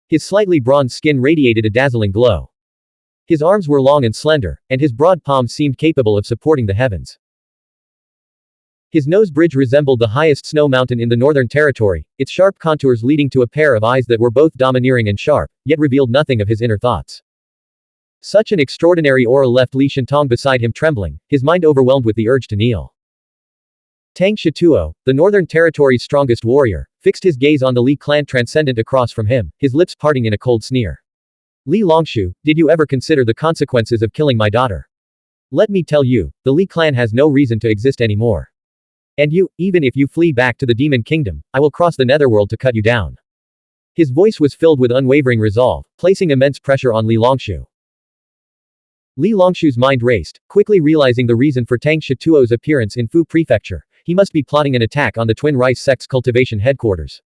His slightly bronzed skin radiated a dazzling glow. His arms were long and slender, and his broad palms seemed capable of supporting the heavens. His nose bridge resembled the highest snow mountain in the Northern Territory, its sharp contours leading to a pair of eyes that were both domineering and sharp, yet revealed nothing of his inner thoughts. Such an extraordinary aura left Li Shentong beside him trembling, his mind overwhelmed with the urge to kneel. Tang Shituo, the Northern Territory's strongest warrior, fixed his gaze on the Li Clan Transcendent across from him, his lips parting in a cold sneer. Li Longshu, did you ever consider the consequences of killing my daughter? Let me tell you, the Li Clan has no reason to exist anymore. And you, even if you flee back to the Demon Kingdom, I will cross the Netherworld to cut you down. His voice was filled with unwavering resolve, placing immense pressure on Li Longshu. Li Longshu's mind raced, quickly realizing the reason for Tang Shituo's appearance in Fu Prefecture. He must be plotting an attack on the Twin Rice Sect's cultivation headquarters.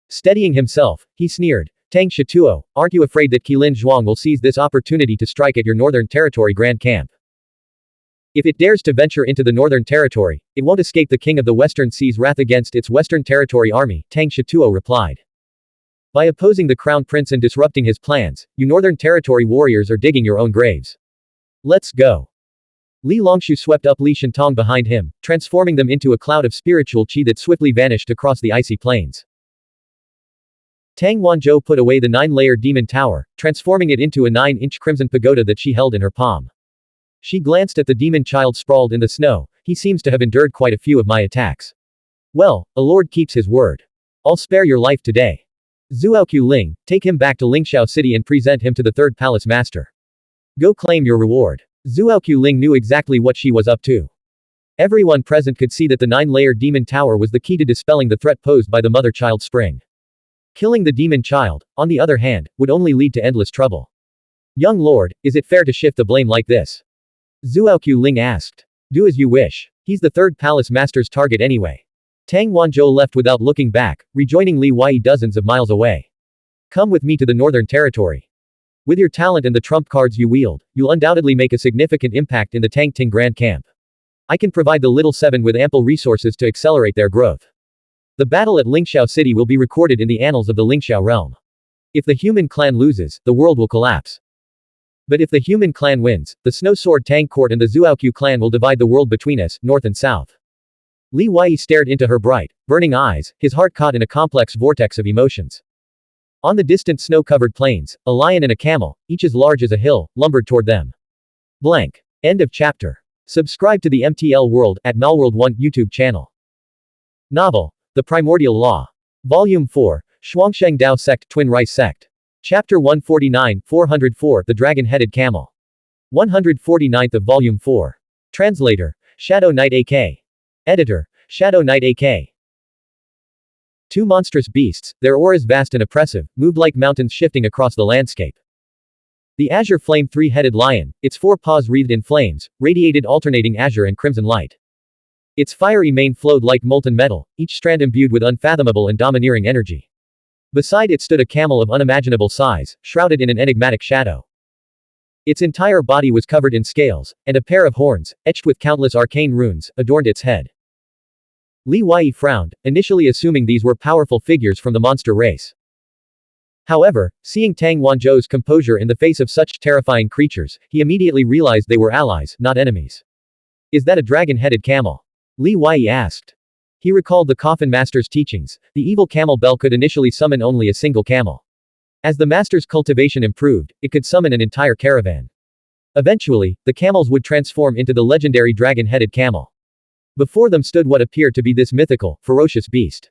Steadying himself, he sneered, Tang Shituo, aren't you afraid that Qilin Zhuang will seize this opportunity to strike at your Northern Territory Grand Camp? If it dares to venture into the Northern Territory, it won't escape the King of the Western Sea's wrath against its Western Territory army, Tang Shituo replied. By opposing the Crown Prince and disrupting his plans, you Northern Territory warriors are digging your own graves. Let's go. Li Longshu swept up Li Shentong behind him, transforming them into a cloud of spiritual qi that swiftly vanished across the icy plains. Tang Wanzhou put away the 9-layer demon tower, transforming it into a 9-inch crimson pagoda that she held in her palm. She glanced at the demon child sprawled in the snow. He seems to have endured quite a few of my attacks. Well, a lord keeps his word. I'll spare your life today. Zuoqiu Ling, take him back to Lingxiao City and present him to the third palace master. Go claim your reward. Zuoqiu Ling knew exactly what she was up to. Everyone present could see that the 9-layer demon tower was the key to dispelling the threat posed by the mother-child spring. Killing the demon child, on the other hand, would only lead to endless trouble. Young lord, is it fair to shift the blame like this? Zuoqiu Ling asked. Do as you wish. He's the third palace master's target anyway. Tang Wanzhou left without looking back, rejoining Li Wei dozens of miles away. Come with me to the Northern Territory. With your talent and the trump cards you wield, you'll undoubtedly make a significant impact in the Tangting Grand Camp. I can provide the Little Seven with ample resources to accelerate their growth. The battle at Lingxiao City will be recorded in the annals of the Lingxiao realm. If the human clan loses, the world will collapse. But if the human clan wins, the Snow Sword Tang Court and the Zuoqiu clan will divide the world between us, north and south. Li Wei stared into her bright, burning eyes, his heart caught in a complex vortex of emotions. On the distant snow-covered plains, a lion and a camel, each as large as a hill, lumbered toward them. Blank. End of chapter. Subscribe to the MTL World at Malworld 1 YouTube channel. Novel. The Primordial Law. Volume 4, Xuansheng Dao Sect Twin Rice Sect. Chapter 149, 404, The Dragon-Headed Camel. 149th of Volume 4. Translator, Shadow Knight AK. Editor, Shadow Knight AK. Two monstrous beasts, their auras vast and oppressive, moved like mountains shifting across the landscape. The azure flame three-headed lion, its four paws wreathed in flames, radiated alternating azure and crimson light. Its fiery mane flowed like molten metal, each strand imbued with unfathomable and domineering energy. Beside it stood a camel of unimaginable size, shrouded in an enigmatic shadow. Its entire body was covered in scales, and a pair of horns, etched with countless arcane runes, adorned its head. Li Wei frowned, initially assuming these were powerful figures from the monster race. However, seeing Tang Wanzhou's composure in the face of such terrifying creatures, he immediately realized they were allies, not enemies. Is that a dragon-headed camel? Li Wei asked. He recalled the Coffin Master's teachings. The evil camel bell could initially summon only a single camel. As the Master's cultivation improved, it could summon an entire caravan. Eventually, the camels would transform into the legendary dragon-headed camel. Before them stood what appeared to be this mythical, ferocious beast.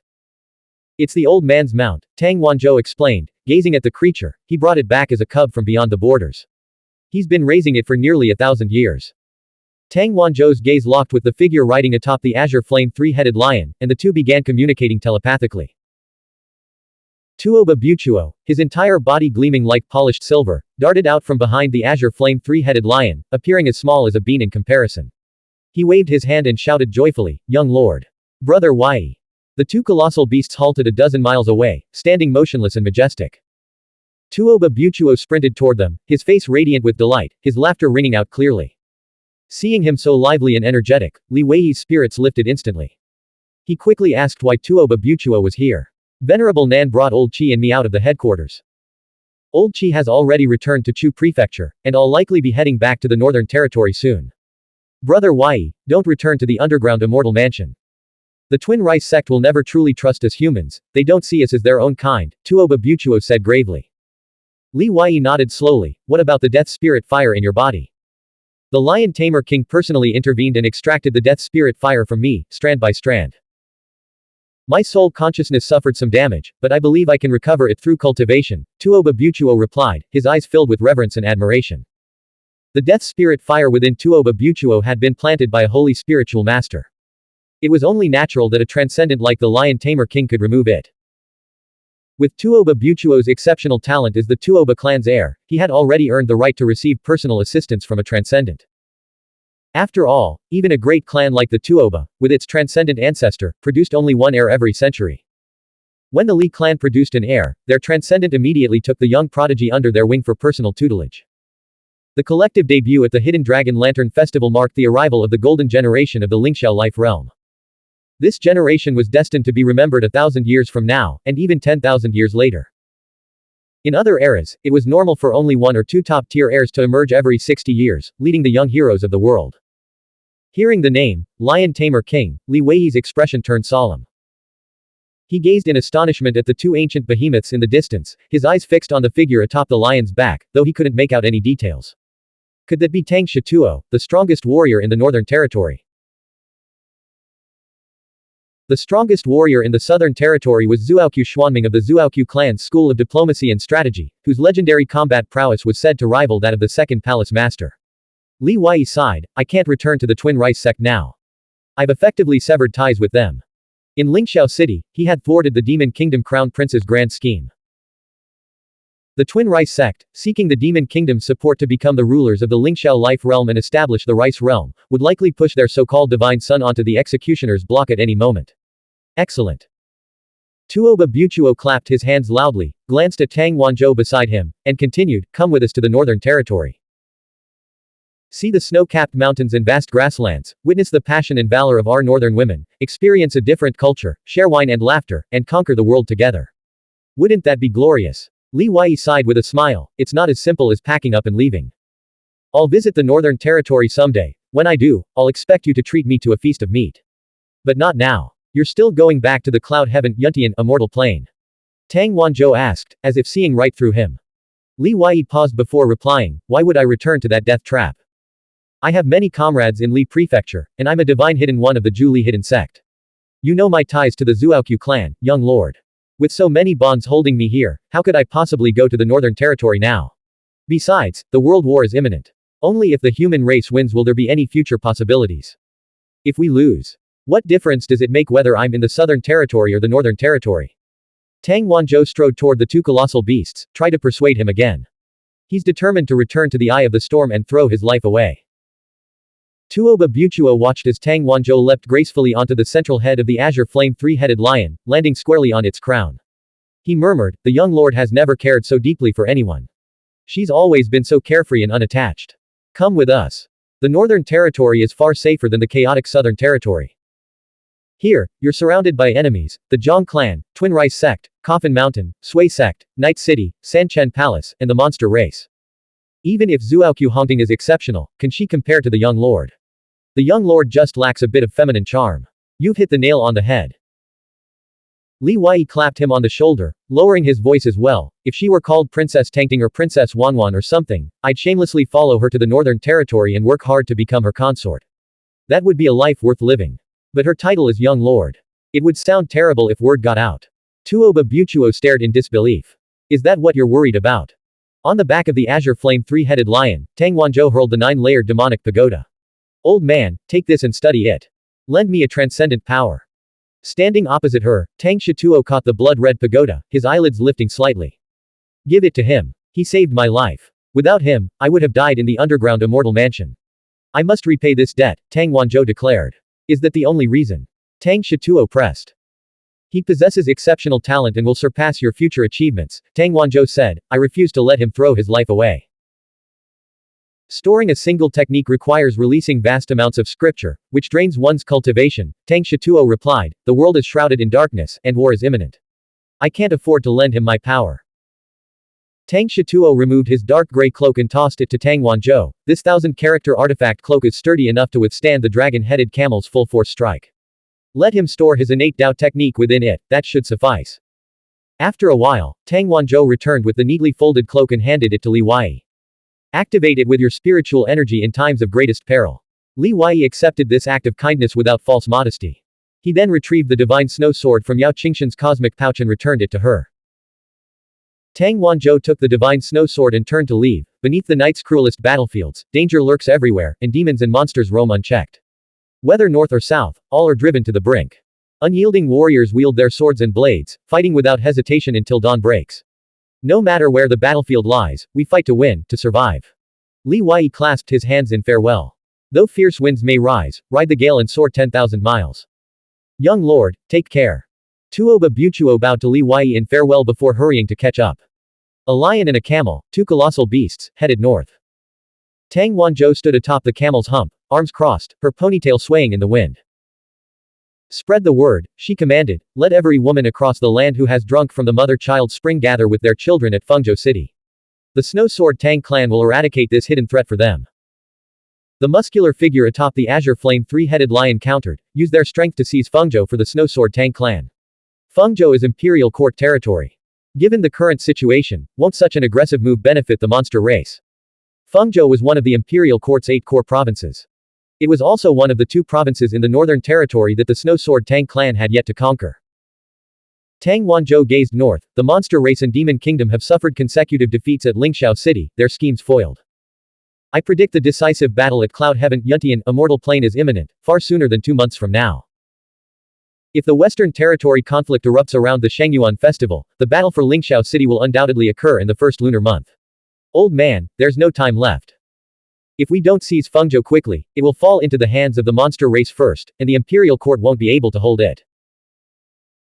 It's the old man's mount, Tang Wanzhou explained, gazing at the creature. He brought it back as a cub from beyond the borders. He's been raising it for nearly 1,000 years. Tang Wanzhou's gaze locked with the figure riding atop the azure flame three-headed lion, and the two began communicating telepathically. Tuoba Buchuo, his entire body gleaming like polished silver, darted out from behind the azure flame three-headed lion, appearing as small as a bean in comparison. He waved his hand and shouted joyfully, "Young lord. Brother Wei." The two colossal beasts halted a dozen miles away, standing motionless and majestic. Tuoba Buchuo sprinted toward them, his face radiant with delight, his laughter ringing out clearly. Seeing him so lively and energetic, Li Wei's spirits lifted instantly. He quickly asked why Tuoba Buchuo was here. Venerable Nan brought Old Qi and me out of the headquarters. Old Qi has already returned to Chu Prefecture, and I'll likely be heading back to the Northern Territory soon. Brother Wei, don't return to the underground immortal mansion. The Twin Rice sect will never truly trust us humans, they don't see us as their own kind, Tuoba Buchuo said gravely. Li Wei nodded slowly, what about the death spirit fire in your body? The Lion Tamer King personally intervened and extracted the death spirit fire from me, strand by strand. My soul consciousness suffered some damage, but I believe I can recover it through cultivation, Tuoba Buchuo replied, his eyes filled with reverence and admiration. The death spirit fire within Tuoba Buchuo had been planted by a holy spiritual master. It was only natural that a transcendent like the Lion Tamer King could remove it. With Tuoba Buchuo's exceptional talent as the Tuoba clan's heir, he had already earned the right to receive personal assistance from a transcendent. After all, even a great clan like the Tuoba, with its transcendent ancestor, produced only one heir every century. When the Li clan produced an heir, their transcendent immediately took the young prodigy under their wing for personal tutelage. The collective debut at the Hidden Dragon Lantern Festival marked the arrival of the golden generation of the Lingxiao life realm. This generation was destined to be remembered 1,000 years from now, and even 10,000 years later. In other eras, it was normal for only one or two top-tier heirs to emerge every 60 years, leading the young heroes of the world. Hearing the name, Lion Tamer King, Li Weiyi's expression turned solemn. He gazed in astonishment at the two ancient behemoths in the distance, his eyes fixed on the figure atop the lion's back, though he couldn't make out any details. Could that be Tang Shituo, the strongest warrior in the Northern Territory? The strongest warrior in the Southern Territory was Xuanhuan Xuanming of the Xuanhuan clan's School of Diplomacy and Strategy, whose legendary combat prowess was said to rival that of the Second Palace Master. Li Weiyi sighed, I can't return to the Twin Rice sect now. I've effectively severed ties with them. In Lingxiao City, he had thwarted the Demon Kingdom Crown Prince's grand scheme. The Twin Rice sect, seeking the Demon Kingdom's support to become the rulers of the Lingxiao life realm and establish the Rice realm, would likely push their so-called divine son onto the executioner's block at any moment. Excellent. Tuoba Buchuo clapped his hands loudly, glanced at Tang Wanzhou beside him, and continued, come with us to the Northern Territory. See the snow-capped mountains and vast grasslands, witness the passion and valor of our northern women, experience a different culture, share wine and laughter, and conquer the world together. Wouldn't that be glorious? Li Weiyi sighed with a smile, it's not as simple as packing up and leaving. I'll visit the Northern Territory someday. When I do, I'll expect you to treat me to a feast of meat. But not now. You're still going back to the cloud heaven, Yuntian, immortal plane. Tang Wanzhou asked, as if seeing right through him. Li Weiyi paused before replying, why would I return to that death trap? I have many comrades in Li Prefecture, and I'm a divine hidden one of the Zhu Li hidden sect. You know my ties to the Xuanhuan clan, young lord. With so many bonds holding me here, how could I possibly go to the Northern Territory now? Besides, the world war is imminent. Only if the human race wins will there be any future possibilities. If we lose, what difference does it make whether I'm in the Southern Territory or the Northern Territory? Tang Wanzhou strode toward the two colossal beasts, tried to persuade him again. He's determined to return to the eye of the storm and throw his life away. Tuoba Buchuo watched as Tang Wanzhou leapt gracefully onto the central head of the azure flame three-headed lion, landing squarely on its crown. He murmured, the young lord has never cared so deeply for anyone. She's always been so carefree and unattached. Come with us. The Northern Territory is far safer than the chaotic Southern Territory. Here, you're surrounded by enemies, the Zhang clan, Twin Rice sect, Coffin Mountain, Sui sect, Night City, Sanchen Palace, and the monster race. Even if Xuanhuan Hongting is exceptional, can she compare to the young lord? The young lord just lacks a bit of feminine charm. You've hit the nail on the head. Li Weiyi clapped him on the shoulder, lowering his voice as well. If she were called Princess Tangting or Princess Xuanhuan or something, I'd shamelessly follow her to the Northern Territory and work hard to become her consort. That would be a life worth living. But her title is young lord. It would sound terrible if word got out. Tuoba Buchuo stared in disbelief. Is that what you're worried about? On the back of the azure flame three-headed lion, Tang Wanzhou hurled the 9-layered demonic pagoda. Old man, take this and study it. Lend me a transcendent power. Standing opposite her, Tang Shituo caught the blood-red pagoda, his eyelids lifting slightly. Give it to him. He saved my life. Without him, I would have died in the underground immortal mansion. I must repay this debt, Tang Wanzhou declared. Is that the only reason? Tang Shituo pressed. He possesses exceptional talent and will surpass your future achievements, Tang Wanzhou said. I refuse to let him throw his life away. Storing a single technique requires releasing vast amounts of scripture, which drains one's cultivation, Tang Shituo replied. The world is shrouded in darkness, and war is imminent. I can't afford to lend him my power. Tang Shituo removed his dark gray cloak and tossed it to Tang Wanzhou. This 1,000-character artifact cloak is sturdy enough to withstand the dragon-headed camel's full-force strike. Let him store his innate Dao technique within it, that should suffice. After a while, Tang Wanzhou returned with the neatly folded cloak and handed it to Li Weiyi. Activate it with your spiritual energy in times of greatest peril. Li Weiyi accepted this act of kindness without false modesty. He then retrieved the divine snow sword from Yao Qingshan's cosmic pouch and returned it to her. Tang Wanzhou took the divine snow sword and turned to leave. Beneath the night's cruelest battlefields, danger lurks everywhere, and demons and monsters roam unchecked. Whether north or south, all are driven to the brink. Unyielding warriors wield their swords and blades, fighting without hesitation until dawn breaks. No matter where the battlefield lies, we fight to win, to survive. Li Weiyi clasped his hands in farewell. Though fierce winds may rise, ride the gale and soar 10,000 miles. Young lord, take care. Tuoba Buchuo bowed to Li Weiyi in farewell before hurrying to catch up. A lion and a camel, two colossal beasts, headed north. Tang Wanzhou stood atop the camel's hump, arms crossed, her ponytail swaying in the wind. Spread the word, she commanded, let every woman across the land who has drunk from the mother-child spring gather with their children at Fengzhou City. The Snow Sword Tang clan will eradicate this hidden threat for them. The muscular figure atop the azure flame three-headed lion countered, use their strength to seize Fengzhou for the Snow Sword Tang clan. Fengzhou is imperial court territory. Given the current situation, won't such an aggressive move benefit the monster race? Fengzhou was one of the imperial court's 8 core provinces. It was also one of the 2 provinces in the northern territory that the Snow Sword Tang clan had yet to conquer. Tang Wanzhou gazed north, the monster race and demon kingdom have suffered consecutive defeats at Lingxiao City, their schemes foiled. I predict the decisive battle at Cloud Heaven Yuntian Immortal Plain is imminent, far sooner than 2 months from now. If the Western Territory conflict erupts around the Xuanhuan festival, the battle for Lingxiao City will undoubtedly occur in the first lunar month. Old man, there's no time left. If we don't seize Fengzhou quickly, it will fall into the hands of the monster race first, and the imperial court won't be able to hold it.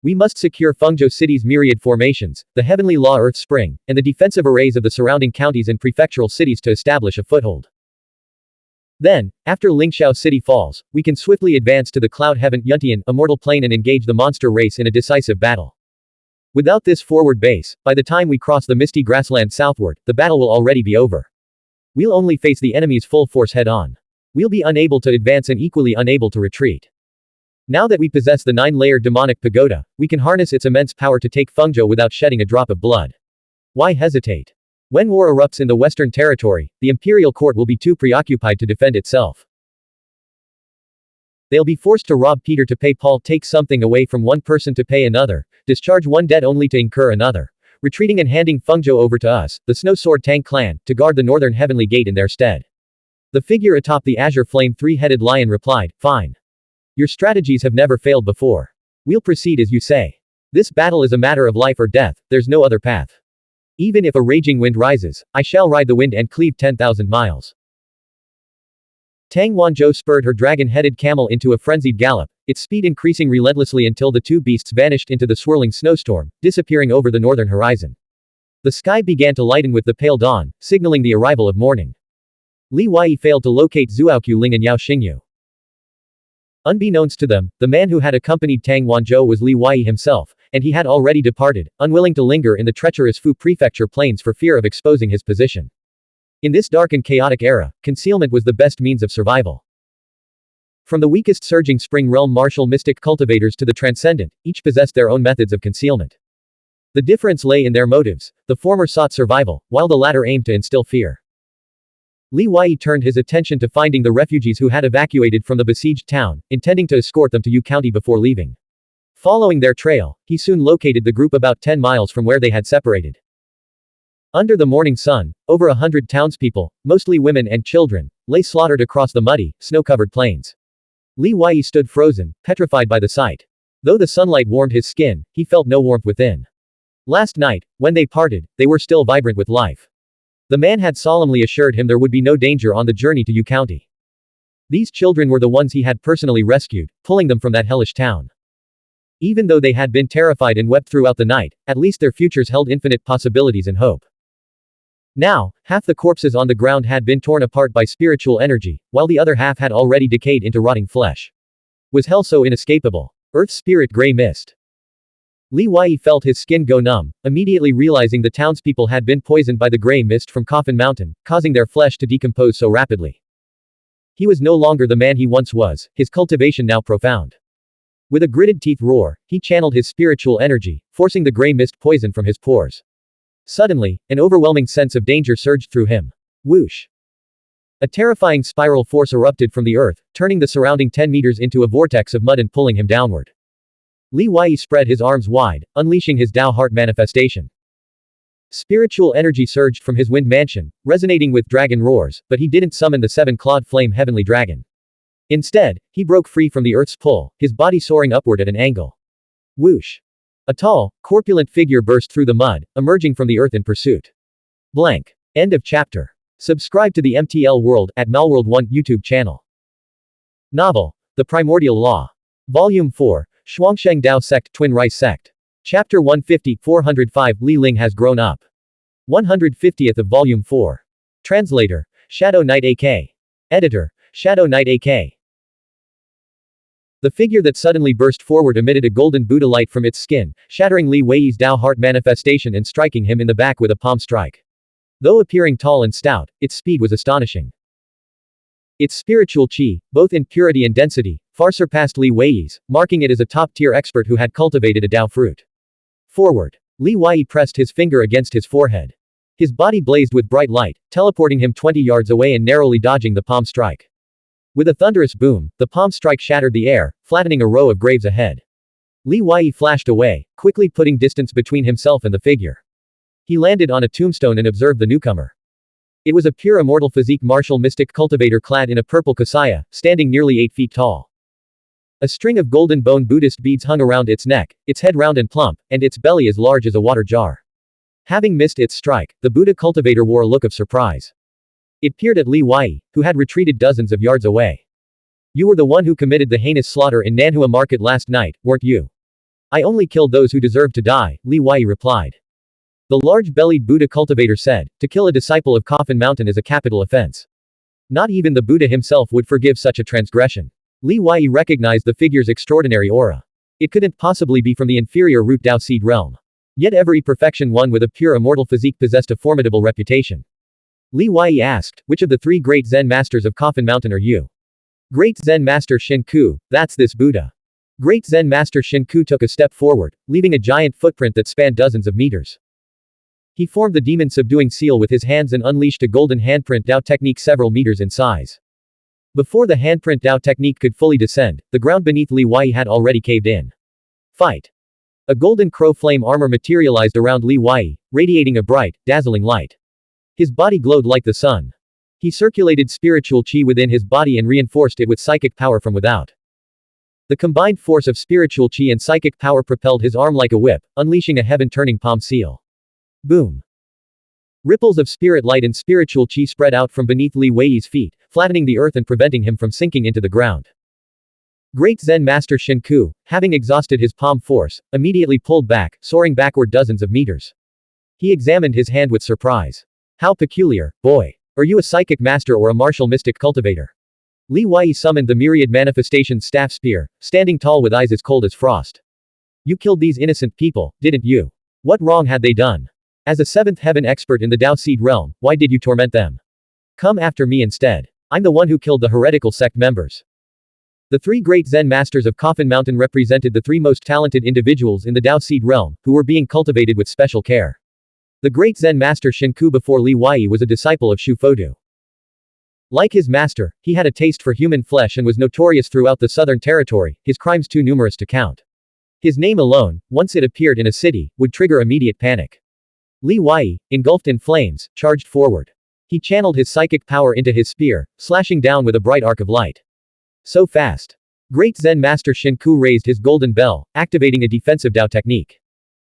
We must secure Fengzhou City's myriad formations, the heavenly law earth spring, and the defensive arrays of the surrounding counties and prefectural cities to establish a foothold. Then, after Lingxiao City falls, we can swiftly advance to the Cloud Heaven Yuntian Immortal Plain and engage the monster race in a decisive battle. Without this forward base, by the time we cross the misty grassland southward, the battle will already be over. We'll only face the enemy's full force head-on. We'll be unable to advance and equally unable to retreat. Now that we possess the 9-layered demonic pagoda, we can harness its immense power to take Fengzhou without shedding a drop of blood. Why hesitate? When war erupts in the Western Territory, the imperial court will be too preoccupied to defend itself. They'll be forced to rob Peter to pay Paul, take something away from one person to pay another, discharge one debt only to incur another. Retreating and handing Fengzhou over to us, the Snow Sword Tang clan, to guard the northern heavenly gate in their stead. The figure atop the azure flame three-headed lion replied, fine. Your strategies have never failed before. We'll proceed as you say. This battle is a matter of life or death, there's no other path. Even if a raging wind rises, I shall ride the wind and cleave 10,000 miles. Tang Wanzhou spurred her dragon-headed camel into a frenzied gallop, its speed increasing relentlessly until the 2 beasts vanished into the swirling snowstorm, disappearing over the northern horizon. The sky began to lighten with the pale dawn, signaling the arrival of morning. Li Wei failed to locate Zhuoqiu Ling and Yao Xingyu. Unbeknownst to them, the man who had accompanied Tang Wanzhou was Li Wei himself, and he had already departed, unwilling to linger in the treacherous Fu Prefecture plains for fear of exposing his position. In this dark and chaotic era, concealment was the best means of survival. From the weakest surging spring realm martial mystic cultivators to the transcendent, each possessed their own methods of concealment. The difference lay in their motives, the former sought survival, while the latter aimed to instill fear. Li Wei turned his attention to finding the refugees who had evacuated from the besieged town, intending to escort them to Yu County before leaving. Following their trail, he soon located the group about 10 miles from where they had separated. Under the morning sun, over 100 townspeople, mostly women and children, lay slaughtered across the muddy, snow-covered plains. Li Wei stood frozen, petrified by the sight. Though the sunlight warmed his skin, he felt no warmth within. Last night, when they parted, they were still vibrant with life. The man had solemnly assured him there would be no danger on the journey to Yu County. These children were the ones he had personally rescued, pulling them from that hellish town. Even though they had been terrified and wept throughout the night, at least their futures held infinite possibilities and hope. Now, half the corpses on the ground had been torn apart by spiritual energy, while the other half had already decayed into rotting flesh. Was hell so inescapable? Earth's spirit gray mist. Li Wei felt his skin go numb, immediately realizing the townspeople had been poisoned by the gray mist from Coffin Mountain, causing their flesh to decompose so rapidly. He was no longer the man he once was, his cultivation now profound. With a gritted teeth roar, he channeled his spiritual energy, forcing the gray mist poison from his pores. Suddenly, an overwhelming sense of danger surged through him. Whoosh! A terrifying spiral force erupted from the earth, turning the surrounding 10 meters into a vortex of mud and pulling him downward. Li Wei spread his arms wide, unleashing his Tao heart manifestation. Spiritual energy surged from his wind mansion, resonating with dragon roars, but he didn't summon the 7-clawed flame heavenly dragon. Instead, he broke free from the earth's pull, his body soaring upward at an angle. Whoosh! A tall, corpulent figure burst through the mud, emerging from the earth in pursuit. Blank. End of chapter. Subscribe to the MTL World at Malworld 1 YouTube channel. Novel, The Primordial Law. Volume 4, Xuansheng Dao Sect Twin Rice Sect. Chapter 150, 405 Li Ling has grown up. 150th of Volume 4. Translator, Shadow Knight AK. Editor, Shadow Knight AK. The figure that suddenly burst forward emitted a golden Buddha light from its skin, shattering Li Wei's Dao Heart manifestation and striking him in the back with a palm strike. Though appearing tall and stout, its speed was astonishing. Its spiritual qi, both in purity and density, far surpassed Li Wei's, marking it as a top-tier expert who had cultivated a Dao fruit. Forward. Li Wei pressed his finger against his forehead. His body blazed with bright light, teleporting him 20 yards away and narrowly dodging the palm strike. With a thunderous boom, the palm strike shattered the air, flattening a row of graves ahead. Li Wei flashed away, quickly putting distance between himself and the figure. He landed on a tombstone and observed the newcomer. It was a pure immortal physique martial mystic cultivator clad in a purple kasaya, standing nearly 8 feet tall. A string of golden bone Buddhist beads hung around its neck, its head round and plump, and its belly as large as a water jar. Having missed its strike, the Buddha cultivator wore a look of surprise. It peered at Li Wei, who had retreated dozens of yards away. You were the one who committed the heinous slaughter in Nanhua Market last night, weren't you? I only killed those who deserved to die, Li Wei replied. The large-bellied Buddha cultivator said, to kill a disciple of Coffin Mountain is a capital offense. Not even the Buddha himself would forgive such a transgression. Li Wei recognized the figure's extraordinary aura. It couldn't possibly be from the inferior root Dao seed realm. Yet every perfection one with a pure immortal physique possessed a formidable reputation. Li Wei asked, which of the 3 great Zen masters of Coffin Mountain are you? Great Zen Master Shinku, that's this Buddha. Great Zen Master Shinku took a step forward, leaving a giant footprint that spanned dozens of meters. He formed the demon subduing seal with his hands and unleashed a golden handprint Dao technique several meters in size. Before the handprint Dao technique could fully descend, the ground beneath Li Wei had already caved in. Fight! A golden crow flame armor materialized around Li Wei, radiating a bright, dazzling light. His body glowed like the sun. He circulated spiritual qi within his body and reinforced it with psychic power from without. The combined force of spiritual qi and psychic power propelled his arm like a whip, unleashing a heaven-turning palm seal. Boom! Ripples of spirit light and spiritual qi spread out from beneath Li Wei's feet, flattening the earth and preventing him from sinking into the ground. Great Zen Master Shinku, having exhausted his palm force, immediately pulled back, soaring backward dozens of meters. He examined his hand with surprise. How peculiar, boy. Are you a psychic master or a martial mystic cultivator? Li Wei summoned the myriad manifestations staff spear, standing tall with eyes as cold as frost. You killed these innocent people, didn't you? What wrong had they done? As a 7th heaven expert in the Dao seed realm, why did you torment them? Come after me instead. I'm the one who killed the heretical sect members. The 3 great Zen masters of Coffin Mountain represented the 3 most talented individuals in the Dao seed realm, who were being cultivated with special care. The great Zen master Shinku before Li Wei was a disciple of Shu Fodu. Like his master, he had a taste for human flesh and was notorious throughout the southern territory, his crimes too numerous to count. His name alone, once it appeared in a city, would trigger immediate panic. Li Wei, engulfed in flames, charged forward. He channeled his psychic power into his spear, slashing down with a bright arc of light. So fast. Great Zen Master Shinku raised his golden bell, activating a defensive Dao technique.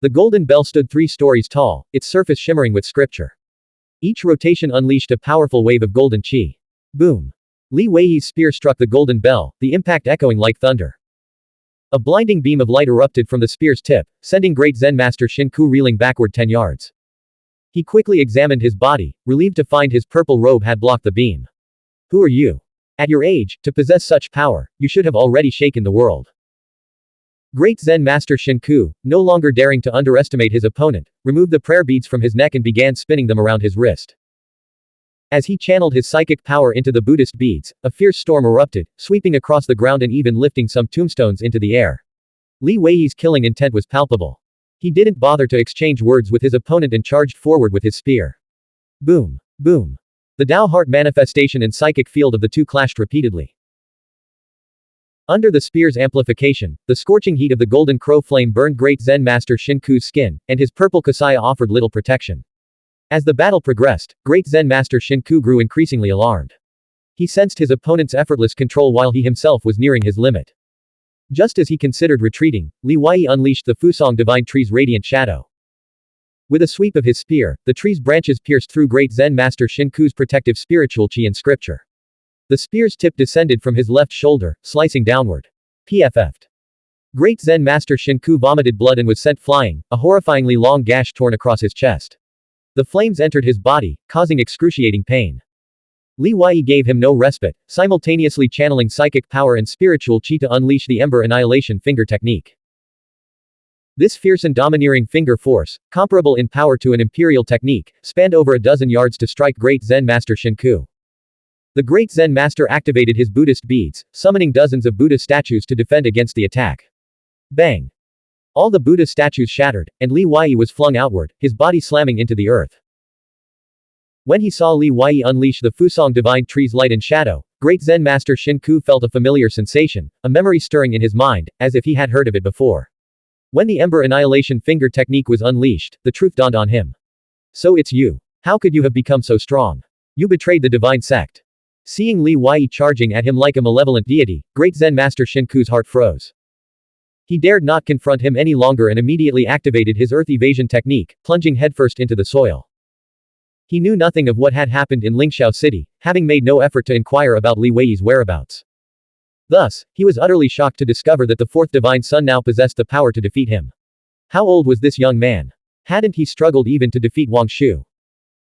The golden bell stood 3 stories tall, its surface shimmering with scripture. Each rotation unleashed a powerful wave of golden qi. Boom! Li Wei's spear struck the golden bell, the impact echoing like thunder. A blinding beam of light erupted from the spear's tip, sending great Zen Master Shinku reeling backward 10 yards. He quickly examined his body, relieved to find his purple robe had blocked the beam. Who are you? At your age, to possess such power, you should have already shaken the world. Great Zen Master Shinku, no longer daring to underestimate his opponent, removed the prayer beads from his neck and began spinning them around his wrist. As he channeled his psychic power into the Buddhist beads, a fierce storm erupted, sweeping across the ground and even lifting some tombstones into the air. Li Wei's killing intent was palpable. He didn't bother to exchange words with his opponent and charged forward with his spear. Boom! Boom! The Dao heart manifestation and psychic field of the 2 clashed repeatedly. Under the spear's amplification, the scorching heat of the golden crow flame burned great Zen Master Shinku's skin, and his purple kasaya offered little protection. As the battle progressed, great Zen Master Shinku grew increasingly alarmed. He sensed his opponent's effortless control while he himself was nearing his limit. Just as he considered retreating, Li Wei unleashed the Fusong Divine Tree's radiant shadow. With a sweep of his spear, the tree's branches pierced through great Zen Master Shinku's protective spiritual qi and scripture. The spear's tip descended from his left shoulder, slicing downward. PFF'd. Great Zen Master Shinku vomited blood and was sent flying, a horrifyingly long gash torn across his chest. The flames entered his body, causing excruciating pain. Li Wei gave him no respite, simultaneously channeling psychic power and spiritual chi to unleash the Ember Annihilation Finger technique. This fierce and domineering finger force, comparable in power to an imperial technique, spanned over a dozen yards to strike Great Zen Master Shinku. The Great Zen Master activated his Buddhist beads, summoning dozens of Buddha statues to defend against the attack. Bang! All the Buddha statues shattered, and Li Wei was flung outward, his body slamming into the earth. When he saw Li Wei unleash the Fusong Divine Tree's light and shadow, Great Zen Master Shinku felt a familiar sensation, a memory stirring in his mind, as if he had heard of it before. When the Ember Annihilation Finger technique was unleashed, the truth dawned on him. So it's you. How could you have become so strong? You betrayed the divine sect. Seeing Li Wei charging at him like a malevolent deity, Great Zen Master Shinku's heart froze. He dared not confront him any longer and immediately activated his earth evasion technique, plunging headfirst into the soil. He knew nothing of what had happened in Lingxiao City, having made no effort to inquire about Li Wei's whereabouts. Thus, he was utterly shocked to discover that the fourth divine son now possessed the power to defeat him. How old was this young man? Hadn't he struggled even to defeat Wang Shu?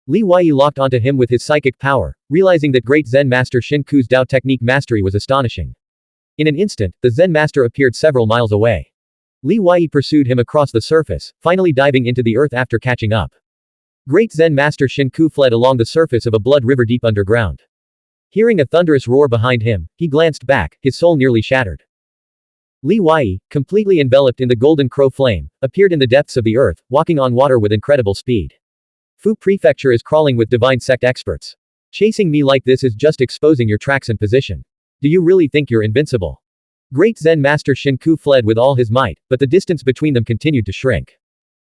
Li Wei locked onto him with his psychic power, realizing that Great Zen Master Shinku's Dao technique mastery was astonishing. In an instant, the Zen Master appeared several miles away. Li Wei pursued him across the surface, finally diving into the earth after catching up. Great Zen Master Shinku fled along the surface of a blood river deep underground. Hearing a thunderous roar behind him, he glanced back, his soul nearly shattered. Li Wei, completely enveloped in the golden crow flame, appeared in the depths of the earth, walking on water with incredible speed. Fu Prefecture is crawling with divine sect experts. Chasing me like this is just exposing your tracks and position. Do you really think you're invincible? Great Zen Master Shinku fled with all his might, but the distance between them continued to shrink.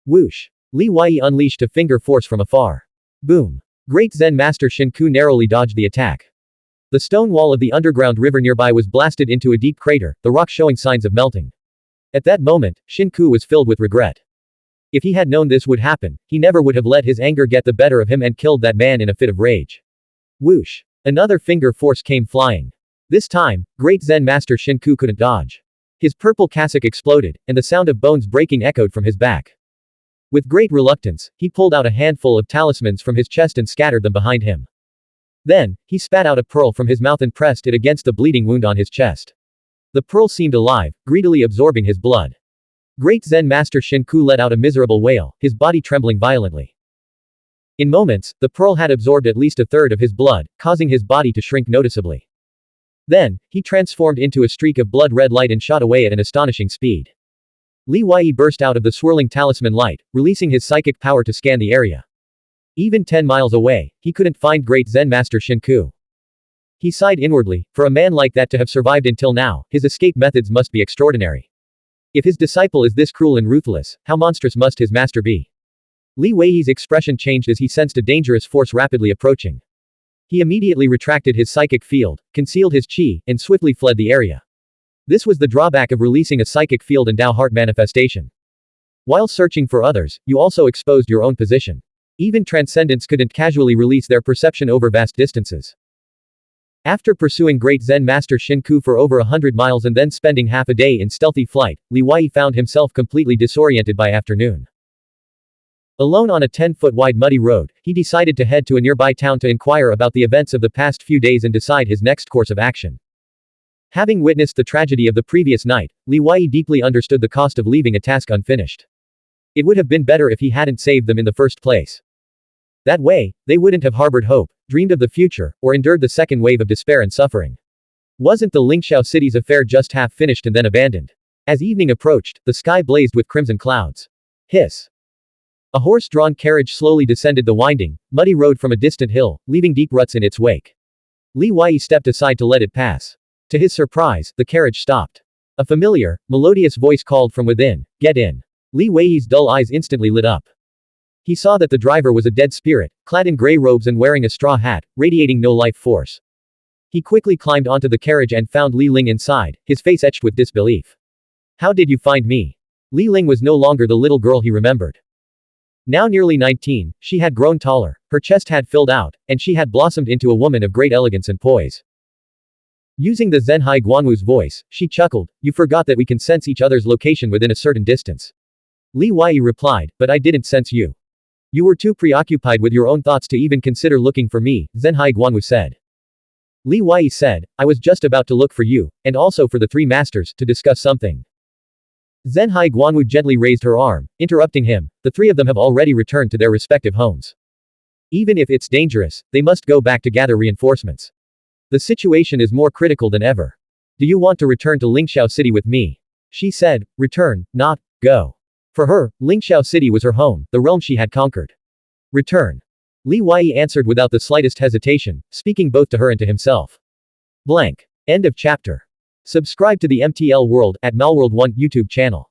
Whoosh! Li Wei unleashed a finger force from afar. Boom! Great Zen Master Shinku narrowly dodged the attack. The stone wall of the underground river nearby was blasted into a deep crater, the rock showing signs of melting. At that moment, Shinku was filled with regret. If he had known this would happen, he never would have let his anger get the better of him and killed that man in a fit of rage. Whoosh! Another finger force came flying. This time, Great Zen Master Shinku couldn't dodge. His purple cassock exploded, and the sound of bones breaking echoed from his back. With great reluctance, he pulled out a handful of talismans from his chest and scattered them behind him. Then, he spat out a pearl from his mouth and pressed it against the bleeding wound on his chest. The pearl seemed alive, greedily absorbing his blood. Great Zen Master Shinku let out a miserable wail, his body trembling violently. In moments, the pearl had absorbed at least a third of his blood, causing his body to shrink noticeably. Then, he transformed into a streak of blood-red light and shot away at an astonishing speed. Li Wei burst out of the swirling talisman light, releasing his psychic power to scan the area. Even 10 miles away, he couldn't find Great Zen Master Shinku. He sighed inwardly, for a man like that to have survived until now, his escape methods must be extraordinary. If his disciple is this cruel and ruthless, how monstrous must his master be? Li Wei's expression changed as he sensed a dangerous force rapidly approaching. He immediately retracted his psychic field, concealed his chi, and swiftly fled the area. This was the drawback of releasing a psychic field and Dao heart manifestation. While searching for others, you also exposed your own position. Even transcendents couldn't casually release their perception over vast distances. After pursuing Great Zen Master Shinku for over 100 miles and then spending half a day in stealthy flight, Li Wei found himself completely disoriented by afternoon. Alone on a 10-foot wide muddy road, he decided to head to a nearby town to inquire about the events of the past few days and decide his next course of action. Having witnessed the tragedy of the previous night, Li Wei deeply understood the cost of leaving a task unfinished. It would have been better if he hadn't saved them in the first place. That way, they wouldn't have harbored hope, dreamed of the future, or endured the second wave of despair and suffering. Wasn't the Lingxiao city's affair just half finished and then abandoned? As evening approached, the sky blazed with crimson clouds. Hiss. A horse-drawn carriage slowly descended the winding, muddy road from a distant hill, leaving deep ruts in its wake. Li Wei stepped aside to let it pass. To his surprise, the carriage stopped. A familiar, melodious voice called from within, "Get in." Li Wei's dull eyes instantly lit up. He saw that the driver was a dead spirit, clad in gray robes and wearing a straw hat, radiating no life force. He quickly climbed onto the carriage and found Li Ling inside, his face etched with disbelief. "How did you find me?" Li Ling was no longer the little girl he remembered. Now nearly 19, she had grown taller, her chest had filled out, and she had blossomed into a woman of great elegance and poise. Using the Zhenhai Guanwu's voice, she chuckled, "You forgot that we can sense each other's location within a certain distance." Li Wei replied, "But I didn't sense you. You were too preoccupied with your own thoughts to even consider looking for me," Zhenhai Guanwu said. Li Wei said, I was just about to look for you, and also for the three masters, to discuss something. Zhenhai Guanwu gently raised her arm, interrupting him, the three of them have already returned to their respective homes. Even if it's dangerous, they must go back to gather reinforcements. The situation is more critical than ever. Do you want to return to Lingxiao City with me? She said, return, not go. For her, Lingxiao City was her home, the realm she had conquered. Return. Li Wei answered without the slightest hesitation, speaking both to her and to himself. Blank. End of chapter. Subscribe to the MTL World at Malworld 1 YouTube channel.